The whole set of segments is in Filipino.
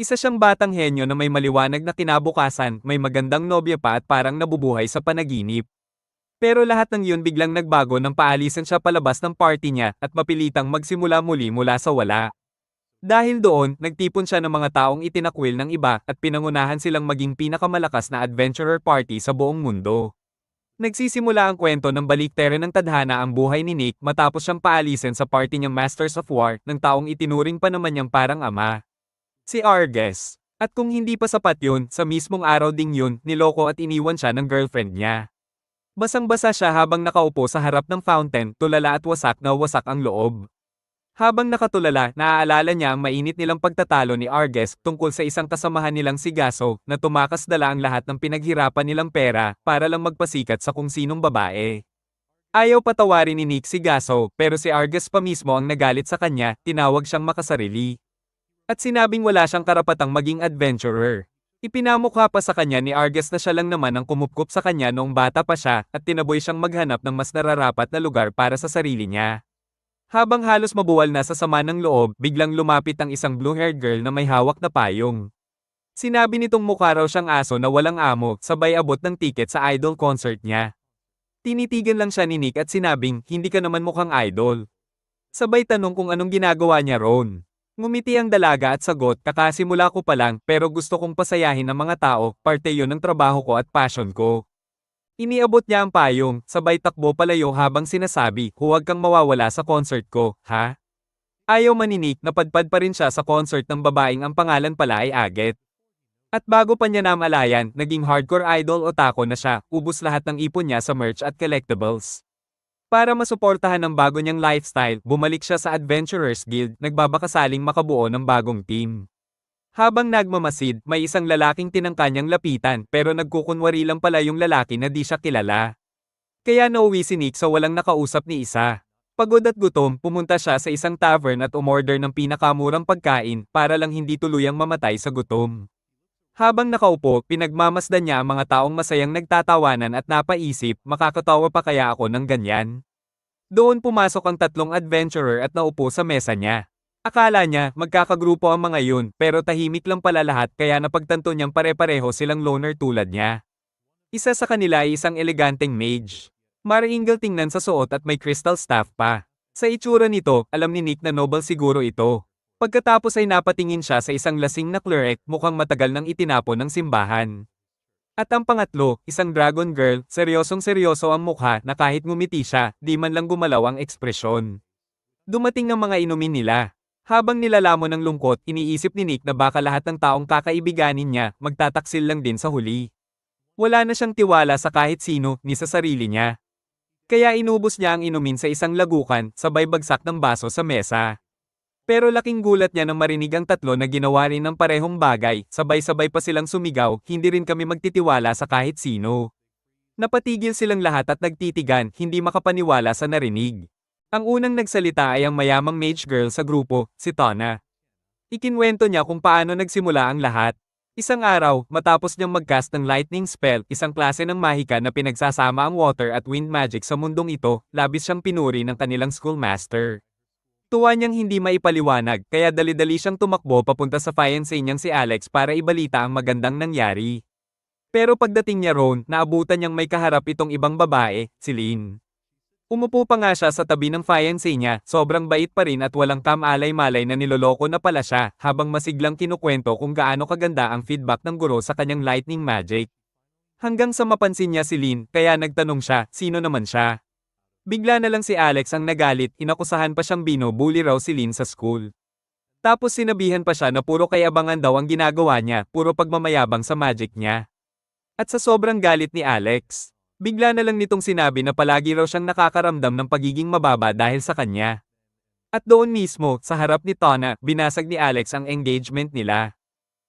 Isa siyang batang henyo na may maliwanag na kinabukasan, may magandang nobya pa at parang nabubuhay sa panaginip. Pero lahat ng yun biglang nagbago nang paalisan siya palabas ng party niya at mapilitang magsimula muli mula sa wala. Dahil doon, nagtipon siya ng mga taong itinakwil ng iba at pinangunahan silang maging pinakamalakas na adventurer party sa buong mundo. Nagsisimula ang kwento ng baliktere ng tadhana ang buhay ni Nick matapos siyang paalisin sa party niyang Masters of War ng taong itinuring pa naman niyang parang ama. Si Arges. At kung hindi pa sapat yun, sa mismong araw ding yun, niloko at iniwan siya ng girlfriend niya. Basang-basa siya habang nakaupo sa harap ng fountain, tulala at wasak na wasak ang loob. Habang nakatulala, naaalala niya ang mainit nilang pagtatalo ni Arges tungkol sa isang kasamahan nilang si Gaso na tumakas dala ang lahat ng pinaghirapan nilang pera para lang magpasikat sa kung sinong babae. Ayaw patawarin ni Nick si Gaso pero si Arges pa mismo ang nagalit sa kanya, tinawag siyang makasarili. At sinabing wala siyang karapatang maging adventurer. Ipinamukha pa sa kanya ni Arges na siya lang naman ang kumupkup sa kanya noong bata pa siya at tinaboy siyang maghanap ng mas nararapat na lugar para sa sarili niya. Habang halos mabuwal na sa sama ng loob, biglang lumapit ang isang blue-haired girl na may hawak na payong. Sinabi nitong mukha raw siyang aso na walang amo, sabay abot ng tiket sa idol concert niya. Tinitigan lang siya ni Nick at sinabing, hindi ka naman mukhang idol. Sabay tanong kung anong ginagawa niya roon. Ngumiti ang dalaga at sagot, kakasimula ko pa lang pero gusto kong pasayahin ang mga tao, parte yon ng trabaho ko at passion ko. Iniabot niya ang payong, sabay takbo palayo habang sinasabi, huwag kang mawawala sa concert ko, ha? Ayaw maninik, napadpad pa rin siya sa concert ng babaeng ang pangalan pala ay Aget. At bago pa niya namalayan, naging hardcore idol otaku na siya, ubos lahat ng ipon niya sa merch at collectibles. Para masuportahan ang bago niyang lifestyle, bumalik siya sa Adventurers Guild, nagbabakasaling makabuo ng bagong team. Habang nagmamasid, may isang lalaking tinangka niyang lapitan pero nagkukunwari lang pala yung lalaki na di siya kilala. Kaya nauwi si Nick sa walang nakausap ni isa. Pagod at gutom, pumunta siya sa isang tavern at umorder ng pinakamurang pagkain para lang hindi tuluyang mamatay sa gutom. Habang nakaupo, pinagmamasdan niya ang mga taong masayang nagtatawanan at napaisip, makakatawa pa kaya ako ng ganyan? Doon pumasok ang tatlong adventurer at naupo sa mesa niya. Akala niya, magkakagrupo ang mga yun, pero tahimik lang pala lahat kaya napagtanto niyang pare-pareho silang loner tulad niya. Isa sa kanila ay isang eleganteng mage. Maraingal tingnan sa suot at may crystal staff pa. Sa itsura nito, alam ni Nick na noble siguro ito. Pagkatapos ay napatingin siya sa isang lasing na cleric, mukhang matagal nang itinapon ng simbahan. At ang pangatlo, isang dragon girl, seryosong-seryoso ang mukha na kahit ngumiti siya, di man lang gumalaw ang ekspresyon. Dumating ang mga inumin nila. Habang nilalamon ng lungkot, iniisip ni Nick na baka lahat ng taong kakaibiganin niya, magtataksil lang din sa huli. Wala na siyang tiwala sa kahit sino, ni sa sarili niya. Kaya inubos niya ang inumin sa isang lagukan, sabay bagsak ng baso sa mesa. Pero laking gulat niya nang marinig ang tatlo na ginawa rin ng parehong bagay, sabay-sabay pa silang sumigaw, hindi rin kami magtitiwala sa kahit sino. Napatigil silang lahat at nagtitigan, hindi makapaniwala sa narinig. Ang unang nagsalita ay ang mayamang mage girl sa grupo, si Tona. Ikinwento niya kung paano nagsimula ang lahat. Isang araw, matapos niyang mag-cast ng lightning spell, isang klase ng mahika na pinagsasama ang water at wind magic sa mundong ito, labis siyang pinuri ng kanilang schoolmaster. Tuwa niyang hindi maipaliwanag, kaya dali-dali siyang tumakbo papunta sa fiancé niyang si Alex para ibalita ang magandang nangyari. Pero pagdating niya roon, naabutan niyang may kaharap itong ibang babae, si Lynn. Umupo pa nga siya sa tabi ng fiancé niya, sobrang bait pa rin at walang kamalay-malay na niloloko na pala siya, habang masiglang kinukwento kung gaano kaganda ang feedback ng guro sa kanyang lightning magic. Hanggang sa mapansin niya si Lynn, kaya nagtanong siya, sino naman siya? Bigla na lang si Alex ang nagalit, inakusahan pa siyang binubuli raw si Lynn sa school. Tapos sinabihan pa siya na puro kayabangan daw ang ginagawa niya, puro pagmamayabang sa magic niya. At sa sobrang galit ni Alex, bigla na lang nitong sinabi na palagi raw siyang nakakaramdam ng pagiging mababa dahil sa kanya. At doon mismo, sa harap ni Tona, binasag ni Alex ang engagement nila.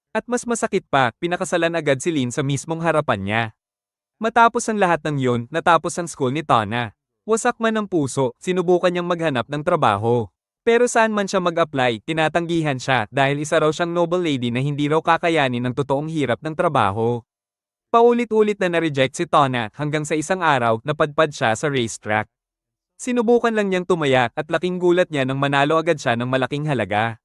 At mas masakit pa, pinakasalan agad si Lynn sa mismong harapan niya. Matapos ang lahat ng yun, natapos ang school ni Tona. Wasak man ang puso, sinubukan niyang maghanap ng trabaho. Pero saan man siya mag-apply, tinatanggihan siya dahil isa raw siyang noble lady na hindi raw kakayanin ng totoong hirap ng trabaho. Paulit-ulit na na-reject si Tona hanggang sa isang araw, napadpad siya sa racetrack. Sinubukan lang niyang tumaya at laking gulat niya nang manalo agad siya ng malaking halaga.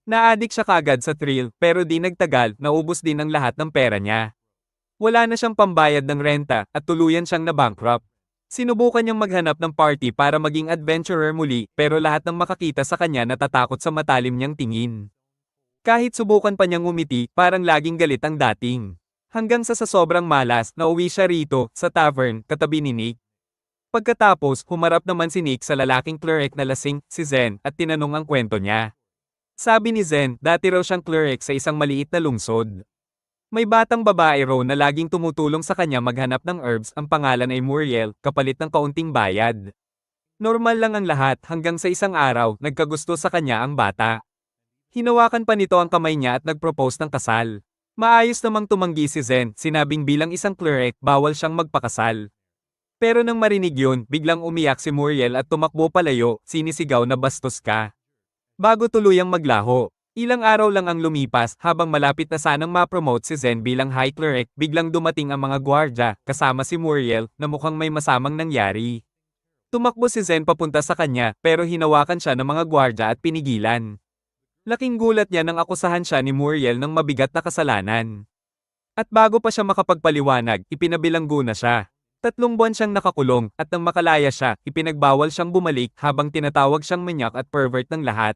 Naadik siya kagad sa thrill, pero di nagtagal, naubos din ang lahat ng pera niya. Wala na siyang pambayad ng renta, at tuluyan siyang na-bankrupt. Sinubukan niyang maghanap ng party para maging adventurer muli, pero lahat ng makakita sa kanya natatakot sa matalim niyang tingin. Kahit subukan pa niyang ngumiti, parang laging galit ang dating. Hanggang sa sobrang malas, nauwi siya rito, sa tavern, katabi ni Nick. Pagkatapos, humarap naman si Nick sa lalaking cleric na lasing, si Zen, at tinanong ang kwento niya. Sabi ni Zen, dati raw siyang cleric sa isang maliit na lungsod. May batang babae raw na laging tumutulong sa kanya maghanap ng herbs, ang pangalan ay Muriel, kapalit ng kaunting bayad. Normal lang ang lahat hanggang sa isang araw, nagkagusto sa kanya ang bata. Hinawakan pa nito ang kamay niya at nagpropose ng kasal. Maayos namang tumanggi si Zen, sinabing bilang isang cleric, bawal siyang magpakasal. Pero nang marinig yun, biglang umiyak si Muriel at tumakbo palayo, sinisigaw na bastos ka. Bago tuluyang maglaho. Ilang araw lang ang lumipas, habang malapit na sanang ma-promote si Zen bilang High Cleric, biglang dumating ang mga gwardya, kasama si Muriel, na mukhang may masamang nangyari. Tumakbo si Zen papunta sa kanya, pero hinawakan siya ng mga gwardya at pinigilan. Laking gulat niya nang akusahan siya ni Muriel ng mabigat na kasalanan. At bago pa siya makapagpaliwanag, ipinabilanggo na siya. 3 buwan siyang nakakulong, at nang makalaya siya, ipinagbawal siyang bumalik habang tinatawag siyang manyak at pervert ng lahat.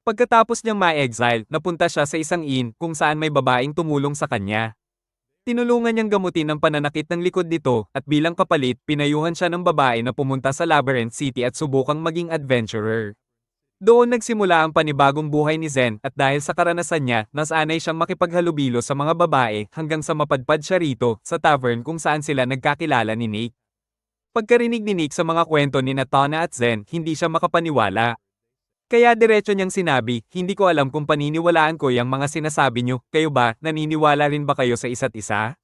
Pagkatapos niyang ma-exile, napunta siya sa isang inn kung saan may babaeng tumulong sa kanya. Tinulungan niyang gamutin ang pananakit ng likod nito, at bilang kapalit, pinayuhan siya ng babae na pumunta sa Labyrinth City at subukang maging adventurer. Doon nagsimula ang panibagong buhay ni Zen, at dahil sa karanasan niya, nasanay siyang makipaghalubilo sa mga babae hanggang sa mapadpad siya rito, sa tavern kung saan sila nagkakilala ni Nick. Pagkarinig ni Nick sa mga kwento ni Natana at Zen, hindi siya makapaniwala. Kaya diretso niyang sinabi, hindi ko alam kung paniniwalaan ko yung mga sinasabi niyo, kayo ba, naniniwala rin ba kayo sa isa't isa?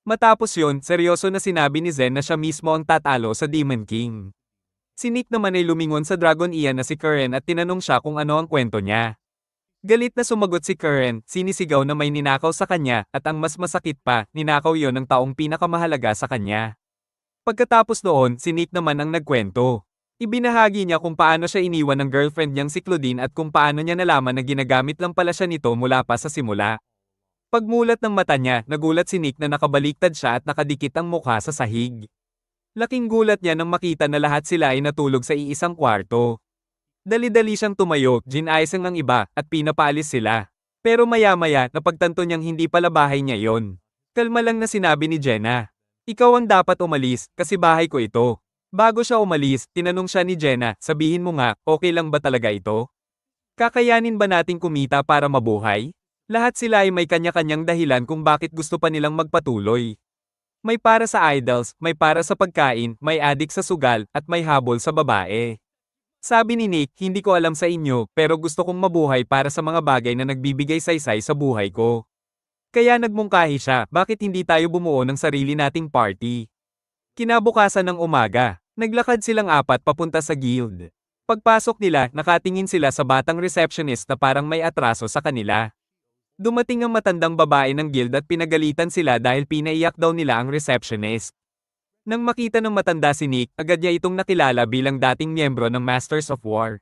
Matapos yun, seryoso na sinabi ni Zen na siya mismo ang tatalo sa Demon King. Si Nick naman ay lumingon sa Dragon Ian na si Karen at tinanong siya kung ano ang kwento niya. Galit na sumagot si Karen, sinisigaw na may ninakaw sa kanya, at ang mas masakit pa, ninakaw yon ng taong pinakamahalaga sa kanya. Pagkatapos noon, si Nick naman ang nagkwento. Ibinahagi niya kung paano siya iniwan ng girlfriend niyang si Claudine at kung paano niya nalaman na ginagamit lang pala siya nito mula pa sa simula. Pagmulat ng mata niya, nagulat si Nick na nakabaliktad siya at nakadikit ang mukha sa sahig. Laking gulat niya nang makita na lahat sila ay natulog sa iisang kwarto. Dali-dali siyang tumayo, ginayasang ang iba, at pinapaalis sila. Pero maya-maya, napagtanto niyang hindi pala bahay niya yon. Kalma lang na sinabi ni Jenna. Ikaw ang dapat umalis, kasi bahay ko ito. Bago siya umalis, tinanong siya ni Jenna, sabihin mo nga, okay lang ba talaga ito? Kakayanin ba nating kumita para mabuhay? Lahat sila ay may kanya-kanyang dahilan kung bakit gusto pa nilang magpatuloy. May para sa idols, may para sa pagkain, may adik sa sugal, at may habol sa babae. Sabi ni Nick, hindi ko alam sa inyo, pero gusto kong mabuhay para sa mga bagay na nagbibigay saysay sa buhay ko. Kaya nagmungkahi siya, bakit hindi tayo bumuo ng sarili nating party? Kinabukasan ng umaga, naglakad silang apat papunta sa guild. Pagpasok nila, nakatingin sila sa batang receptionist na parang may atraso sa kanila. Dumating ang matandang babae ng guild at pinagalitan sila dahil pinaiyak daw nila ang receptionist. Nang makita ng matanda si Nick, agad niya itong nakilala bilang dating miyembro ng Masters of War.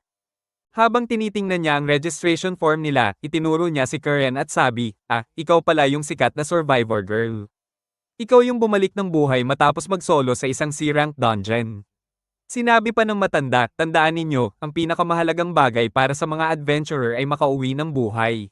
Habang tinitingnan niya ang registration form nila, itinuro niya si Karen at sabi, ikaw pala yung sikat na survivor girl. Ikaw yung bumalik ng buhay matapos mag-solo sa isang C-rank dungeon. Sinabi pa ng matanda, tandaan ninyo, ang pinakamahalagang bagay para sa mga adventurer ay makauwi ng buhay.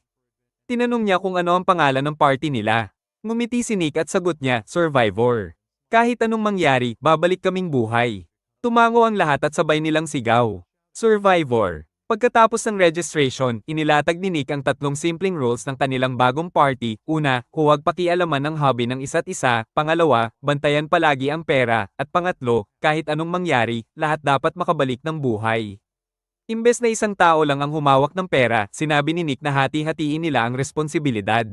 Tinanong niya kung ano ang pangalan ng party nila. Ngumiti si Nick at sagot niya, Survivor. Kahit anong mangyari, babalik kaming buhay. Tumango ang lahat at sabay nilang sigaw. Survivor. Pagkatapos ng registration, inilatag ni Nick ang 3 simpleng rules ng kanilang bagong party. Una, huwag pakialaman ng hobby ng isa't isa. Pangalawa, bantayan palagi ang pera. At pangatlo, kahit anong mangyari, lahat dapat makabalik ng buhay. Imbes na isang tao lang ang humawak ng pera, sinabi ni Nick na hati-hatiin nila ang responsibilidad.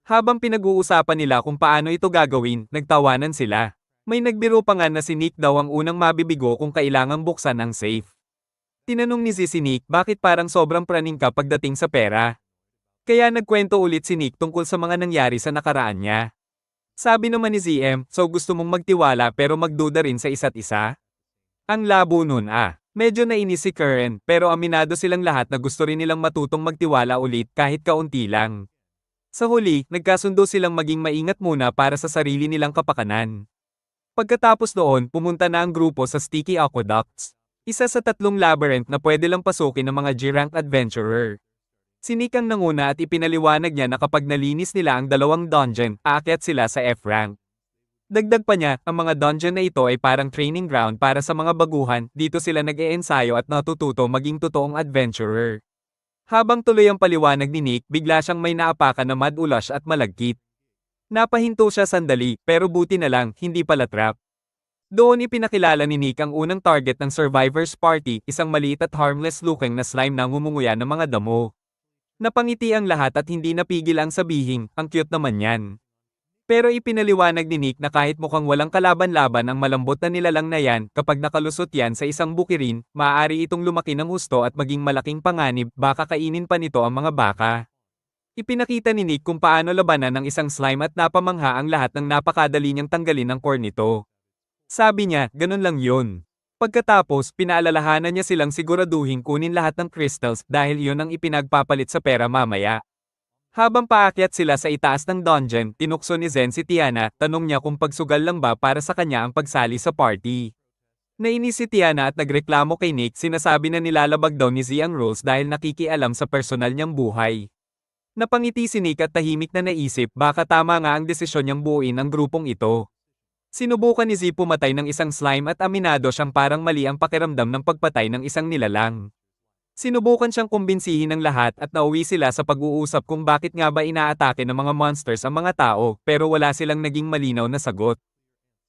Habang pinag-uusapan nila kung paano ito gagawin, nagtawanan sila. May nagbiro pa nga na si Nick daw ang unang mabibigo kung kailangang buksan ang safe. Tinanong ni Z si Nick bakit parang sobrang praning ka pagdating sa pera. Kaya nagkwento ulit si Nick tungkol sa mga nangyari sa nakaraan niya. Sabi naman ni ZM, so gusto mong magtiwala pero magduda rin sa isa't isa? Ang labo nun Medyo nainis si Karen, pero aminado silang lahat na gusto rin nilang matutong magtiwala ulit kahit kaunti lang. Sa huli, nagkasundo silang maging maingat muna para sa sarili nilang kapakanan. Pagkatapos noon, pumunta na ang grupo sa Sticky Aqueducts. Isa sa 3 labyrinth na pwede lang pasukin ng mga G-rank adventurer. Sinikang nanguna at ipinaliwanag niya na kapag nalinis nila ang 2 dungeon, aakyat sila sa F-rank. Dagdag pa niya, ang mga dungeon na ito ay parang training ground para sa mga baguhan, dito sila nag-e-ensayo at natututo maging totoong adventurer. Habang tuloy ang paliwanag ni Nick, bigla siyang may naapakan na mad-ulash at malagkit. Napahinto siya sandali, pero buti na lang, hindi pala trap. Doon ipinakilala ni Nick ang unang target ng Survivors Party, isang maliit at harmless-looking na slime na ngumunguya ng mga damo. Napangiti ang lahat at hindi napigil ang sabihin, ang cute naman yan. Pero ipinaliwanag ni Nick na kahit mukhang walang kalaban-laban ang malambot na nilalang na yan, kapag nakalusot yan sa isang bukirin, maaari itong lumaki ng husto at maging malaking panganib, baka kainin pa nito ang mga baka. Ipinakita ni Nick kung paano labanan ng isang slime at napamangha ang lahat ng napakadali niyang tanggalin ang core nito. Sabi niya, ganun lang yun. Pagkatapos, pinaalalahanan niya silang siguraduhin kunin lahat ng crystals dahil yun ang ipinagpapalit sa pera mamaya. Habang paakyat sila sa itaas ng dungeon, tinukso ni Zen si Tiana, tanong niya kung pagsugal lang ba para sa kanya ang pagsali sa party. Nainis si Tiana at nagreklamo kay Nick, sinasabi na nilalabag daw ni Z ang rules dahil nakikialam sa personal niyang buhay. Napangiti si Nick at tahimik na naisip baka tama nga ang desisyon niyang buuin ang grupong ito. Sinubukan ni Z pumatay ng isang slime at aminado siyang parang mali ang pakiramdam ng pagpatay ng isang nilalang. Sinubukan siyang kumbinsihin ng lahat at nauwi sila sa pag-uusap kung bakit nga ba inaatake ng mga monsters ang mga tao, pero wala silang naging malinaw na sagot.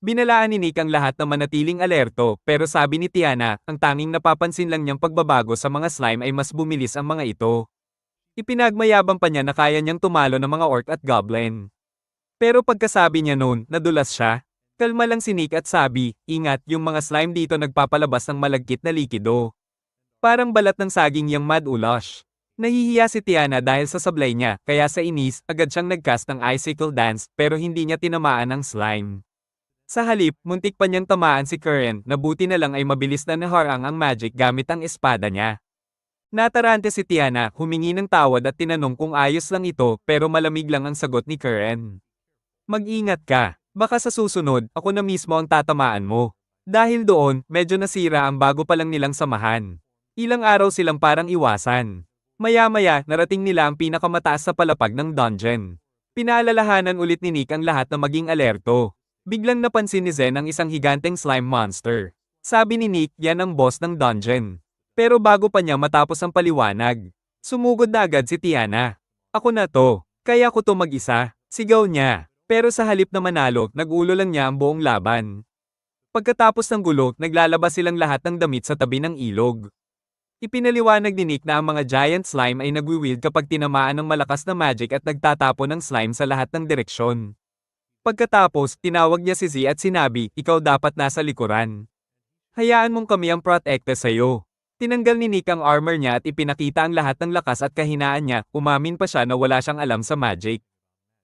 Binalaan ni Nick ang lahat na manatiling alerto, pero sabi ni Tiana, ang tanging napapansin lang niyang pagbabago sa mga slime ay mas bumilis ang mga ito. Ipinagmayabang pa niya na kaya niyang tumalo ng mga orc at goblin. Pero pagkasabi niya noon, nadulas siya. Kalma lang si Nick at sabi, ingat, yung mga slime dito nagpapalabas ng malagkit na likido. Parang balat ng saging yang mad-ulash. Nahihiya si Tiana dahil sa sablay niya, kaya sa inis, agad siyang nagcast ng icicle dance, pero hindi niya tinamaan ang slime. Sa halip, muntik pa niyang tamaan si Karen, na buti na lang ay mabilis na naharang ang magic gamit ang espada niya. Natarante si Tiana, humingi ng tawad at tinanong kung ayos lang ito, pero malamig lang ang sagot ni Karen. Mag-ingat ka, baka sa susunod, ako na mismo ang tatamaan mo. Dahil doon, medyo nasira ang bago pa lang nilang samahan. Ilang araw silang parang iwasan. Maya-maya, narating nila ang pinakamataas sa palapag ng dungeon. Pinaalalahanan ulit ni Nick ang lahat na maging alerto. Biglang napansin ni Zen ang isang higanteng slime monster. Sabi ni Nick, yan ang boss ng dungeon. Pero bago pa niya matapos ang paliwanag, sumugod na agad si Tiana. Ako na to, kaya ko to mag-isa, sigaw niya. Pero sa halip na manalo, nag-ulo lang niya ang buong laban. Pagkatapos ng gulo, naglalabas silang lahat ng damit sa tabi ng ilog. Ipinaliwanag ni Nick na ang mga giant slime ay nagwi-wield kapag tinamaan ng malakas na magic at nagtatapon ng slime sa lahat ng direksyon. Pagkatapos, tinawag niya si Z at sinabi, ikaw dapat nasa likuran. Hayaan mong kami ang protekte sa'yo. Tinanggal ni Nick ang armor niya at ipinakita ang lahat ng lakas at kahinaan niya, umamin pa siya na wala siyang alam sa magic.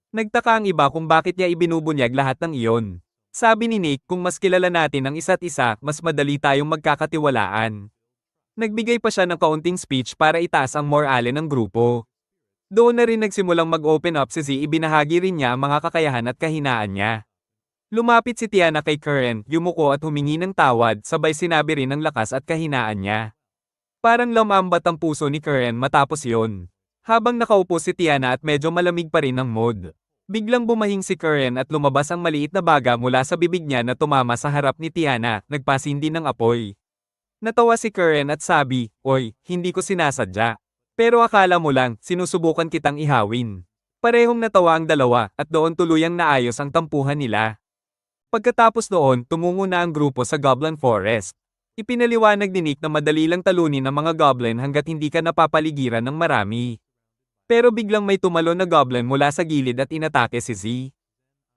Nagtaka ang iba kung bakit niya ibinubunyag lahat ng iyon. Sabi ni Nick, kung mas kilala natin ang isa't isa, mas madali tayong magkakatiwalaan. Nagbigay pa siya ng kaunting speech para itaas ang morale ng grupo. Doon na rin nagsimulang mag-open up si Z, ibinahagi rin niya ang mga kakayahan at kahinaan niya. Lumapit si Tiana kay Karen, yumuko at humingi ng tawad, sabay sinabi rin ang lakas at kahinaan niya. Parang lumambat ang puso ni Karen matapos yon. Habang nakaupo si Tiana at medyo malamig pa rin ang mood. Biglang bumahing si Karen at lumabas ang maliit na baga mula sa bibig niya na tumama sa harap ni Tiana, nagpasindi ng apoy. Natawa si Karen at sabi, oy, hindi ko sinasadya. Pero akala mo lang, sinusubukan kitang ihawin. Parehong natawa ang dalawa, at doon tuluyang naayos ang tampuhan nila. Pagkatapos noon, tumungo na ang grupo sa Goblin Forest. Ipinaliwanag ni Nick na madali lang talunin ang mga goblin hanggat hindi ka napapaligiran ng marami. Pero biglang may tumalon na goblin mula sa gilid at inatake si Z.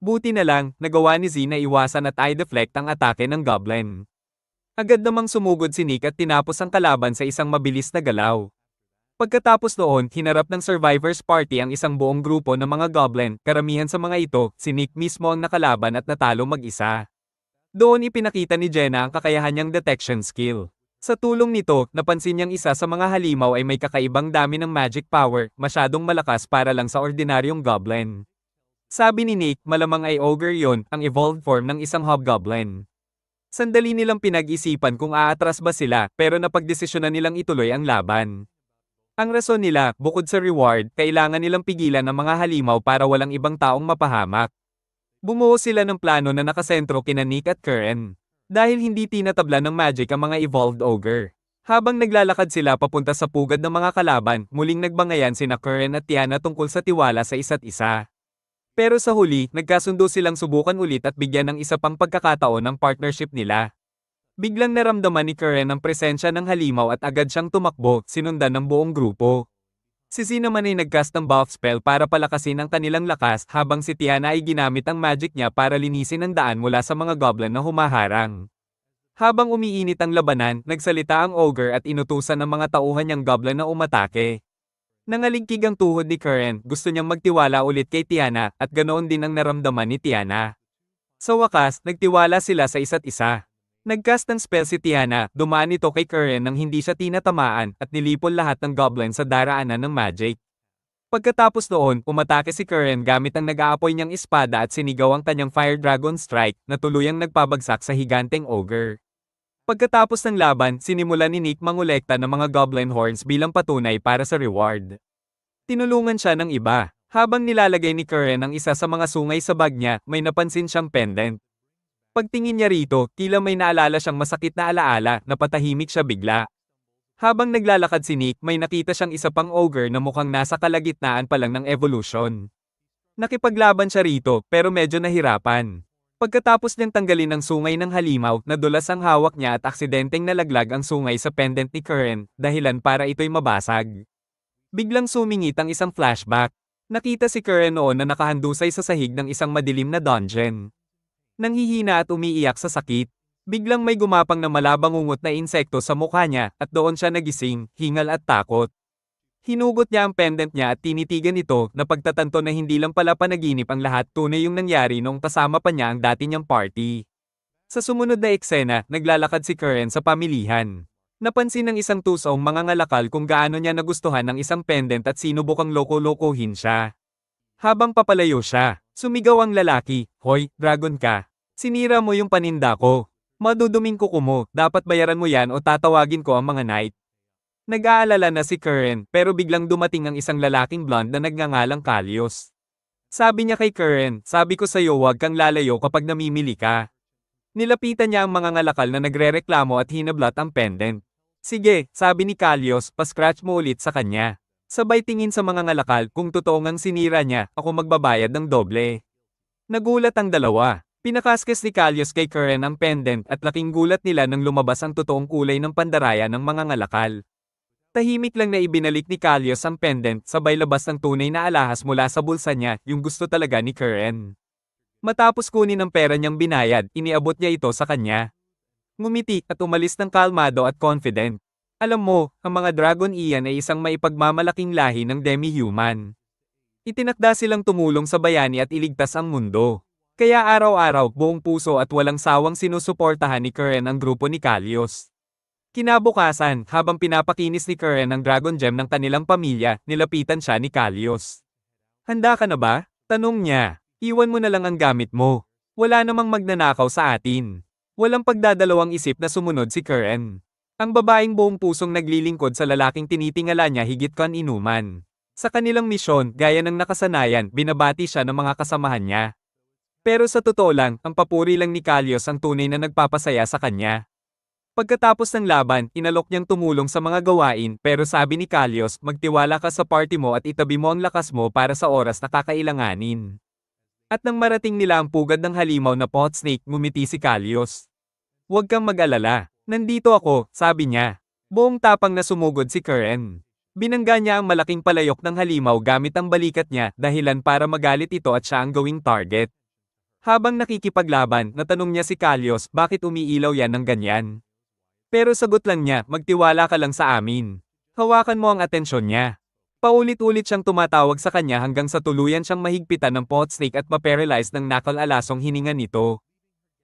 Buti na lang, nagawa ni Z na iwasan at i-deflect ang atake ng goblin. Agad namang sumugod si Nick at tinapos ang kalaban sa isang mabilis na galaw. Pagkatapos noon, hinarap ng Survivors Party ang isang buong grupo ng mga goblin, karamihan sa mga ito, si Nick mismo ang nakalaban at natalo mag-isa. Doon ipinakita ni Jenna ang kakayahan niyang detection skill. Sa tulong nito, napansin niyang isa sa mga halimaw ay may kakaibang dami ng magic power, masyadong malakas para lang sa ordinaryong goblin. Sabi ni Nick, malamang ay ogre yon, ang evolved form ng isang hobgoblin. Sandali nilang pinag-isipan kung aatras ba sila, pero napagdesisyonan nilang ituloy ang laban. Ang rason nila, bukod sa reward, kailangan nilang pigilan ang mga halimaw para walang ibang taong mapahamak. Bumuo sila ng plano na nakasentro kina Nick at Karen. Dahil hindi tinatabla ng magic ang mga evolved ogre. Habang naglalakad sila papunta sa pugad ng mga kalaban, muling nagbangayan sina Karen at Tiana tungkol sa tiwala sa isa't isa. Pero sa huli, nagkasundo silang subukan ulit at bigyan ng isa pang pagkakataon ng partnership nila. Biglang naramdaman ni Karen ang presensya ng halimaw at agad siyang tumakbo, sinundan ng buong grupo. Si Z naman ay nagcast ng buff spell para palakasin ang kanilang lakas habang si Tiana ay ginamit ang magic niya para linisin ang daan mula sa mga goblin na humaharang. Habang umiinit ang labanan, nagsalita ang ogre at inutusan ng mga tauhan niyang goblin na umatake. Nangalingkig ang tuhod ni Karen, gusto niyang magtiwala ulit kay Tiana at ganoon din ang naramdaman ni Tiana. Sa wakas, nagtiwala sila sa isa't isa. Nagcast ng spell si Tiana, dumaan ito kay Karen nang hindi siya tinatamaan at nilipol lahat ng goblin sa daraanan ng magic. Pagkatapos noon, umatake si Karen gamit ang nag-aapoy niyang espada at sinigaw ang kanyang Fire Dragon Strike na tuluyang nagpabagsak sa higanteng ogre. Pagkatapos ng laban, sinimulan ni Nick mangolekta ng mga goblin horns bilang patunay para sa reward. Tinulungan siya ng iba. Habang nilalagay ni Karen ang isa sa mga sungay sa bag niya, may napansin siyang pendant. Pagtingin niya rito, tila may naalala siyang masakit na alaala, napatahimik siya bigla. Habang naglalakad si Nick, may nakita siyang isa pang ogre na mukhang nasa kalagitnaan pa lang ng evolution. Nakipaglaban siya rito, pero medyo nahirapan. Pagkatapos niyang tanggalin ang sungay ng halimaw, nadulas ang hawak niya at aksidenteng nalaglag ang sungay sa pendant ni Karen, dahilan para ito'y mabasag. Biglang sumingit ang isang flashback. Nakita si Karen noon na nakahandusay sa sahig ng isang madilim na dungeon. Nanghihina at umiiyak sa sakit. Biglang may gumapang na malabangungot na insekto sa mukha niya at doon siya nagising, hingal at takot. Hinugot niya ang pendant niya at tinitigan ito na pagtatanto na hindi lang pala panaginip ang lahat, tunay yung nangyari nung kasama pa niya ang dati niyang party. Sa sumunod na eksena, naglalakad si Karen sa pamilihan. Napansin ng isang tusong mangangalakal kung gaano niya nagustuhan ang isang pendant at sinubukang loko-lokohin siya. Habang papalayo siya, sumigaw ang lalaki, "Hoy, dragon ka. Sinira mo yung paninda ko. Maduduming kuko mo, dapat bayaran mo yan o tatawagin ko ang mga knight." Nag-aalala na si Karen, pero biglang dumating ang isang lalaking blonde na nagngangalang Kalyos. Sabi niya kay Karen, "Sabi ko sa'yo huwag kang lalayo kapag namimili ka." Nilapitan niya ang mga ngalakal na nagrereklamo at hinablat ang pendant. "Sige," sabi ni Kalyos, "pa-scratch mo ulit sa kanya." Sabay tingin sa mga ngalakal, kung totoo ngang sinira niya, ako magbabayad ng doble. Nagulat ang dalawa. Pinakaskes ni Kalyos kay Karen ang pendant at laking gulat nila nang lumabas ang totoong kulay ng pandaraya ng mga ngalakal. Tahimik lang na ibinalik ni Kalyos ang pendant, sabay labas ng tunay na alahas mula sa bulsa niya, yung gusto talaga ni Karen. Matapos kunin ang pera niyang binayad, iniabot niya ito sa kanya. Ngumiti at umalis ng kalmado at confident. Alam mo, ang mga dragon iyan ay isang maipagmamalaking lahi ng demi-human. Itinakda silang tumulong sa bayani at iligtas ang mundo. Kaya araw-araw, buong puso at walang sawang sinusuportahan ni Karen ang grupo ni Kalyos. Kinabukasan, habang pinapakinis ni Karen ang dragon gem ng kanilang pamilya, nilapitan siya ni Kalyos. "Handa ka na ba?" tanong niya. "Iwan mo na lang ang gamit mo. Wala namang magnanakaw sa atin." Walang pagdadalawang isip na sumunod si Karen. Ang babaeng buong pusong naglilingkod sa lalaking tinitingala niya higit kan inuman. Sa kanilang misyon, gaya ng nakasanayan, binabati siya ng mga kasamahan niya. Pero sa totoo lang, ang papuri lang ni Kalyos ang tunay na nagpapasaya sa kanya. Pagkatapos ng laban, inalok niyang tumulong sa mga gawain, pero sabi ni Kalyos, magtiwala ka sa party mo at itabi mo ang lakas mo para sa oras na kakailanganin. At nang marating nila ang pugad ng halimaw na pot snake, ngumiti si Kalyos. "Huwag kang mag-alala. Nandito ako," sabi niya. Buong tapang na sumugod si Karen. Binangga niya ang malaking palayok ng halimaw gamit ang balikat niya, dahilan para magalit ito at siya ang gawing target. Habang nakikipaglaban, natanong niya si Kalyos, bakit umiilaw yan ng ganyan? Pero sagot lang niya, magtiwala ka lang sa amin. Hawakan mo ang atensyon niya. Paulit-ulit siyang tumatawag sa kanya hanggang sa tuluyan siyang mahigpitan ng pot snake at ma-paralyze ng nakal-alasong hininga nito.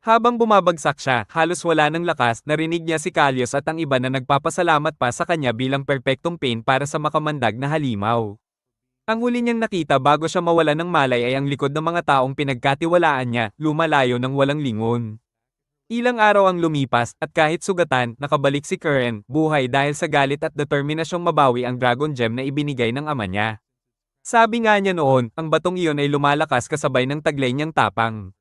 Habang bumabagsak siya, halos wala ng lakas, narinig niya si Kalyos at ang iba na nagpapasalamat pa sa kanya bilang perpektong pain para sa makamandag na halimaw. Ang huli niyang nakita bago siya mawala ng malay ay ang likod ng mga taong pinagkatiwalaan niya, lumalayo ng walang lingon. Ilang araw ang lumipas, at kahit sugatan, nakabalik si Karen, buhay dahil sa galit at determinasyong mabawi ang Dragon Gem na ibinigay ng ama niya. Sabi nga niya noon, ang batong iyon ay lumalakas kasabay ng taglay niyang tapang.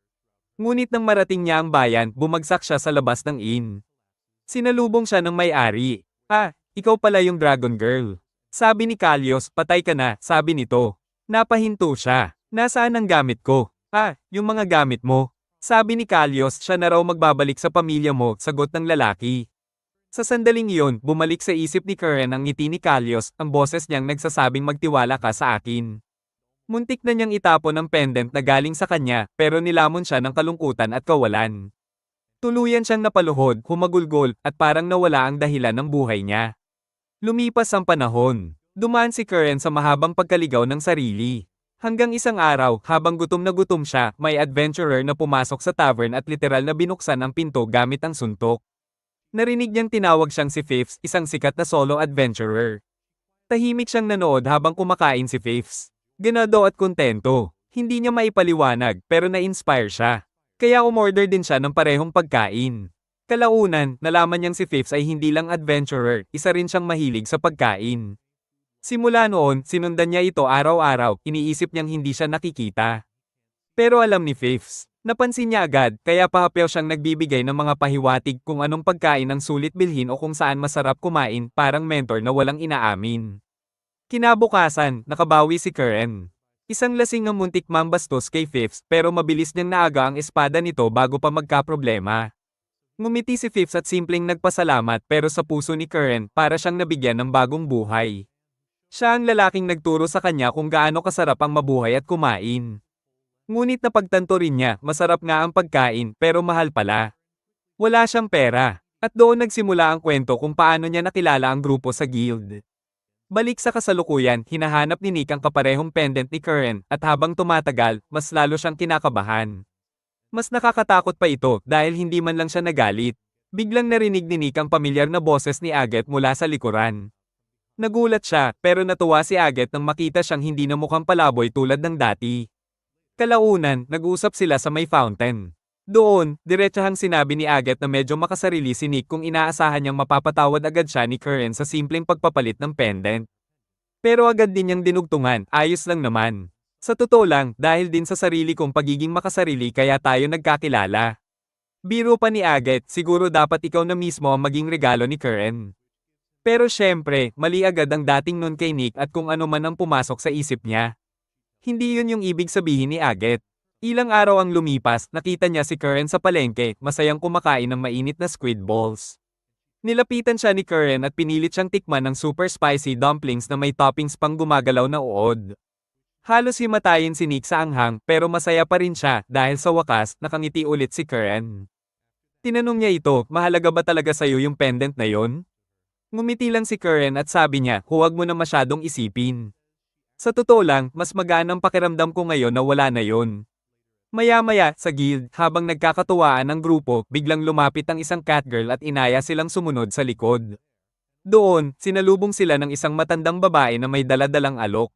Ngunit nang marating niya ang bayan, bumagsak siya sa labas ng inn. Sinalubong siya ng may-ari. "Ah, ikaw pala yung Dragon Girl." Sabi ni Kalyos, "Patay ka na," sabi nito. Napahinto siya. "Nasaan ang gamit ko?" "Ah, yung mga gamit mo." Sabi ni Kalyos, "Siya na raw magbabalik sa pamilya mo," sagot ng lalaki. Sa sandaling iyon, bumalik sa isip ni Karen ang ngiti ni Kalyos, ang boses niyang nagsasabing magtiwala ka sa akin. Muntik na niyang itapon ang pendant na galing sa kanya, pero nilamon siya ng kalungkutan at kawalan. Tuluyan siyang napaluhod, humagulgol, at parang nawala ang dahilan ng buhay niya. Lumipas ang panahon. Dumaan si Karen sa mahabang pagkaligaw ng sarili. Hanggang isang araw, habang gutom na gutom siya, may adventurer na pumasok sa tavern at literal na binuksan ang pinto gamit ang suntok. Narinig niyang tinawag siyang si Fifths, isang sikat na solo adventurer. Tahimik siyang nanood habang kumakain si Fifths. Ganado at kontento. Hindi niya maipaliwanag, pero na-inspire siya. Kaya umorder din siya ng parehong pagkain. Kalaunan, nalaman niyang si Fifths ay hindi lang adventurer, isa rin siyang mahilig sa pagkain. Simula noon, sinundan niya ito araw-araw, iniisip niyang hindi siya nakikita. Pero alam ni Fifths, napansin niya agad, kaya pahapyaw siyang nagbibigay ng mga pahiwatig kung anong pagkain ang sulit bilhin o kung saan masarap kumain, parang mentor na walang inaamin. Kinabukasan, nakabawi si Karen. Isang lasing ang muntik mambastos kay Fifths, pero mabilis niyang naaga ang espada nito bago pa magkaproblema. Ngumiti si Fifths at simpleng nagpasalamat, pero sa puso ni Karen, para siyang nabigyan ng bagong buhay. Siya ang lalaking nagturo sa kanya kung gaano kasarap ang mabuhay at kumain. Ngunit napagtanto rin niya, masarap nga ang pagkain, pero mahal pala. Wala siyang pera. At doon nagsimula ang kwento kung paano niya nakilala ang grupo sa guild. Balik sa kasalukuyan, hinahanap ni Nick ang kaparehong pendant ni Karen, at habang tumatagal, mas lalo siyang kinakabahan. Mas nakakatakot pa ito, dahil hindi man lang siya nagalit. Biglang narinig ni Nick ang pamilyar na boses ni Aget mula sa likuran. Nagulat siya, pero natuwa si Aget nang makita siyang hindi na mukhang palaboy tulad ng dati. Kalaunan, nag-usap sila sa may fountain. Doon, diretsahang sinabi ni Aget na medyo makasarili si Nick kung inaasahan niyang mapapatawad agad siya ni Karen sa simpleng pagpapalit ng pendant. Pero agad din niyang dinugtungan, ayos lang naman. Sa totoo lang, dahil din sa sarili kong pagiging makasarili kaya tayo nagkakilala. Biro pa ni Aget, siguro dapat ikaw na mismo ang maging regalo ni Karen. Pero syempre, mali agad ang dating nun kay Nick at kung ano man ang pumasok sa isip niya. Hindi yun yung ibig sabihin ni Aget. Ilang araw ang lumipas, nakita niya si Karen sa palengke, masayang kumakain ng mainit na squid balls. Nilapitan siya ni Karen at pinilit siyang tikman ng super spicy dumplings na may toppings pang gumagalaw na uod. Halos himatayin si Nick sa anghang, pero masaya pa rin siya dahil sa wakas, nakangiti ulit si Karen. Tinanong niya ito, mahalaga ba talaga sa'yo yung pendant na yon? Ngumiti lang si Karen at sabi niya, huwag mo na masyadong isipin. Sa totoo lang, mas magaan ang pakiramdam ko ngayon na wala na yon. Maya-maya, sa guild, habang nagkakatuwaan ang grupo, biglang lumapit ang isang catgirl at inaya silang sumunod sa likod. Doon, sinalubong sila ng isang matandang babae na may daladalang alok.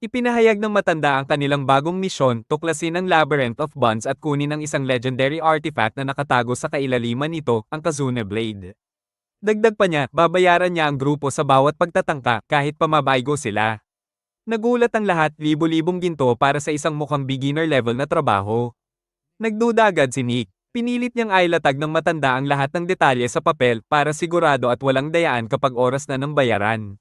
Ipinahayag ng matanda ang kanilang bagong misyon, tuklasin ang Labyrinth of Bonds at kunin ang isang legendary artifact na nakatago sa kailaliman nito, ang Kazune Blade. Dagdag pa niya, babayaran niya ang grupo sa bawat pagtatangka, kahit pamabaygo sila. Nagulat ang lahat, libo-libong ginto para sa isang mukhang beginner level na trabaho. Nagduda agad si Nick. Pinilit niyang ailatag ng matanda ang lahat ng detalye sa papel para sigurado at walang dayaan kapag oras na ng bayaran.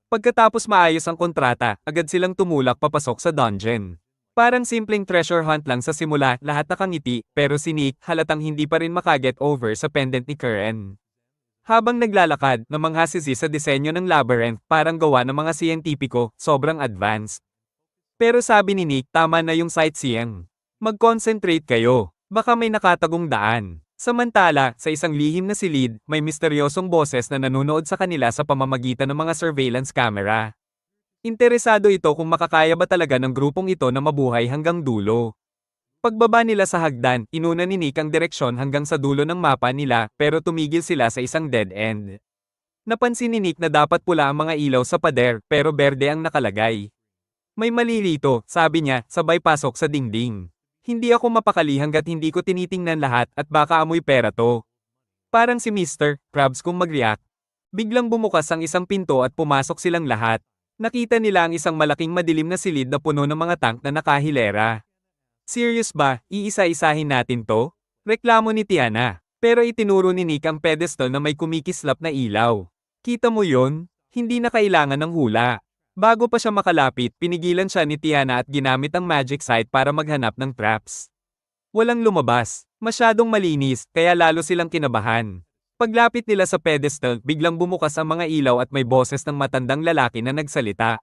Pagkatapos maayos ang kontrata, agad silang tumulak papasok sa dungeon. Parang simpleng treasure hunt lang sa simula, lahat nakangiti, pero si Nick halatang hindi pa rin makaget over sa pendant ni Karen. Habang naglalakad, namanghasisi sa disenyo ng labyrinth, parang gawa ng mga siyentipiko, sobrang advanced. Pero sabi ni Nick, tama na yung sightseeing. Mag-concentrate kayo, baka may nakatagong daan. Samantala, sa isang lihim na silid, may misteryosong boses na nanunood sa kanila sa pamamagitan ng mga surveillance camera. Interesado ito kung makakaya ba talaga ng grupong ito na mabuhay hanggang dulo. Pagbaba nila sa hagdan, inuna ni Nick ang direksyon hanggang sa dulo ng mapa nila pero tumigil sila sa isang dead end. Napansin ni Nick na dapat pula ang mga ilaw sa pader pero berde ang nakalagay. May mali rito, sabi niya, sabay pasok sa dingding. Hindi ako mapakali hanggat hindi ko tinitingnan lahat at baka amoy pera to. Parang si Mr. Krabs kung mag-react. Biglang bumukas ang isang pinto at pumasok silang lahat. Nakita nila ang isang malaking madilim na silid na puno ng mga tank na nakahilera. Serious ba, iisa-isahin natin to? Reklamo ni Tiana. Pero itinuro ni Nick ang pedestal na may kumikislap na ilaw. Kita mo yon? Hindi na kailangan ng hula. Bago pa siya makalapit, pinigilan siya ni Tiana at ginamit ang magic sight para maghanap ng traps. Walang lumabas. Masyadong malinis, kaya lalo silang kinabahan. Paglapit nila sa pedestal, biglang bumukas ang mga ilaw at may boses ng matandang lalaki na nagsalita.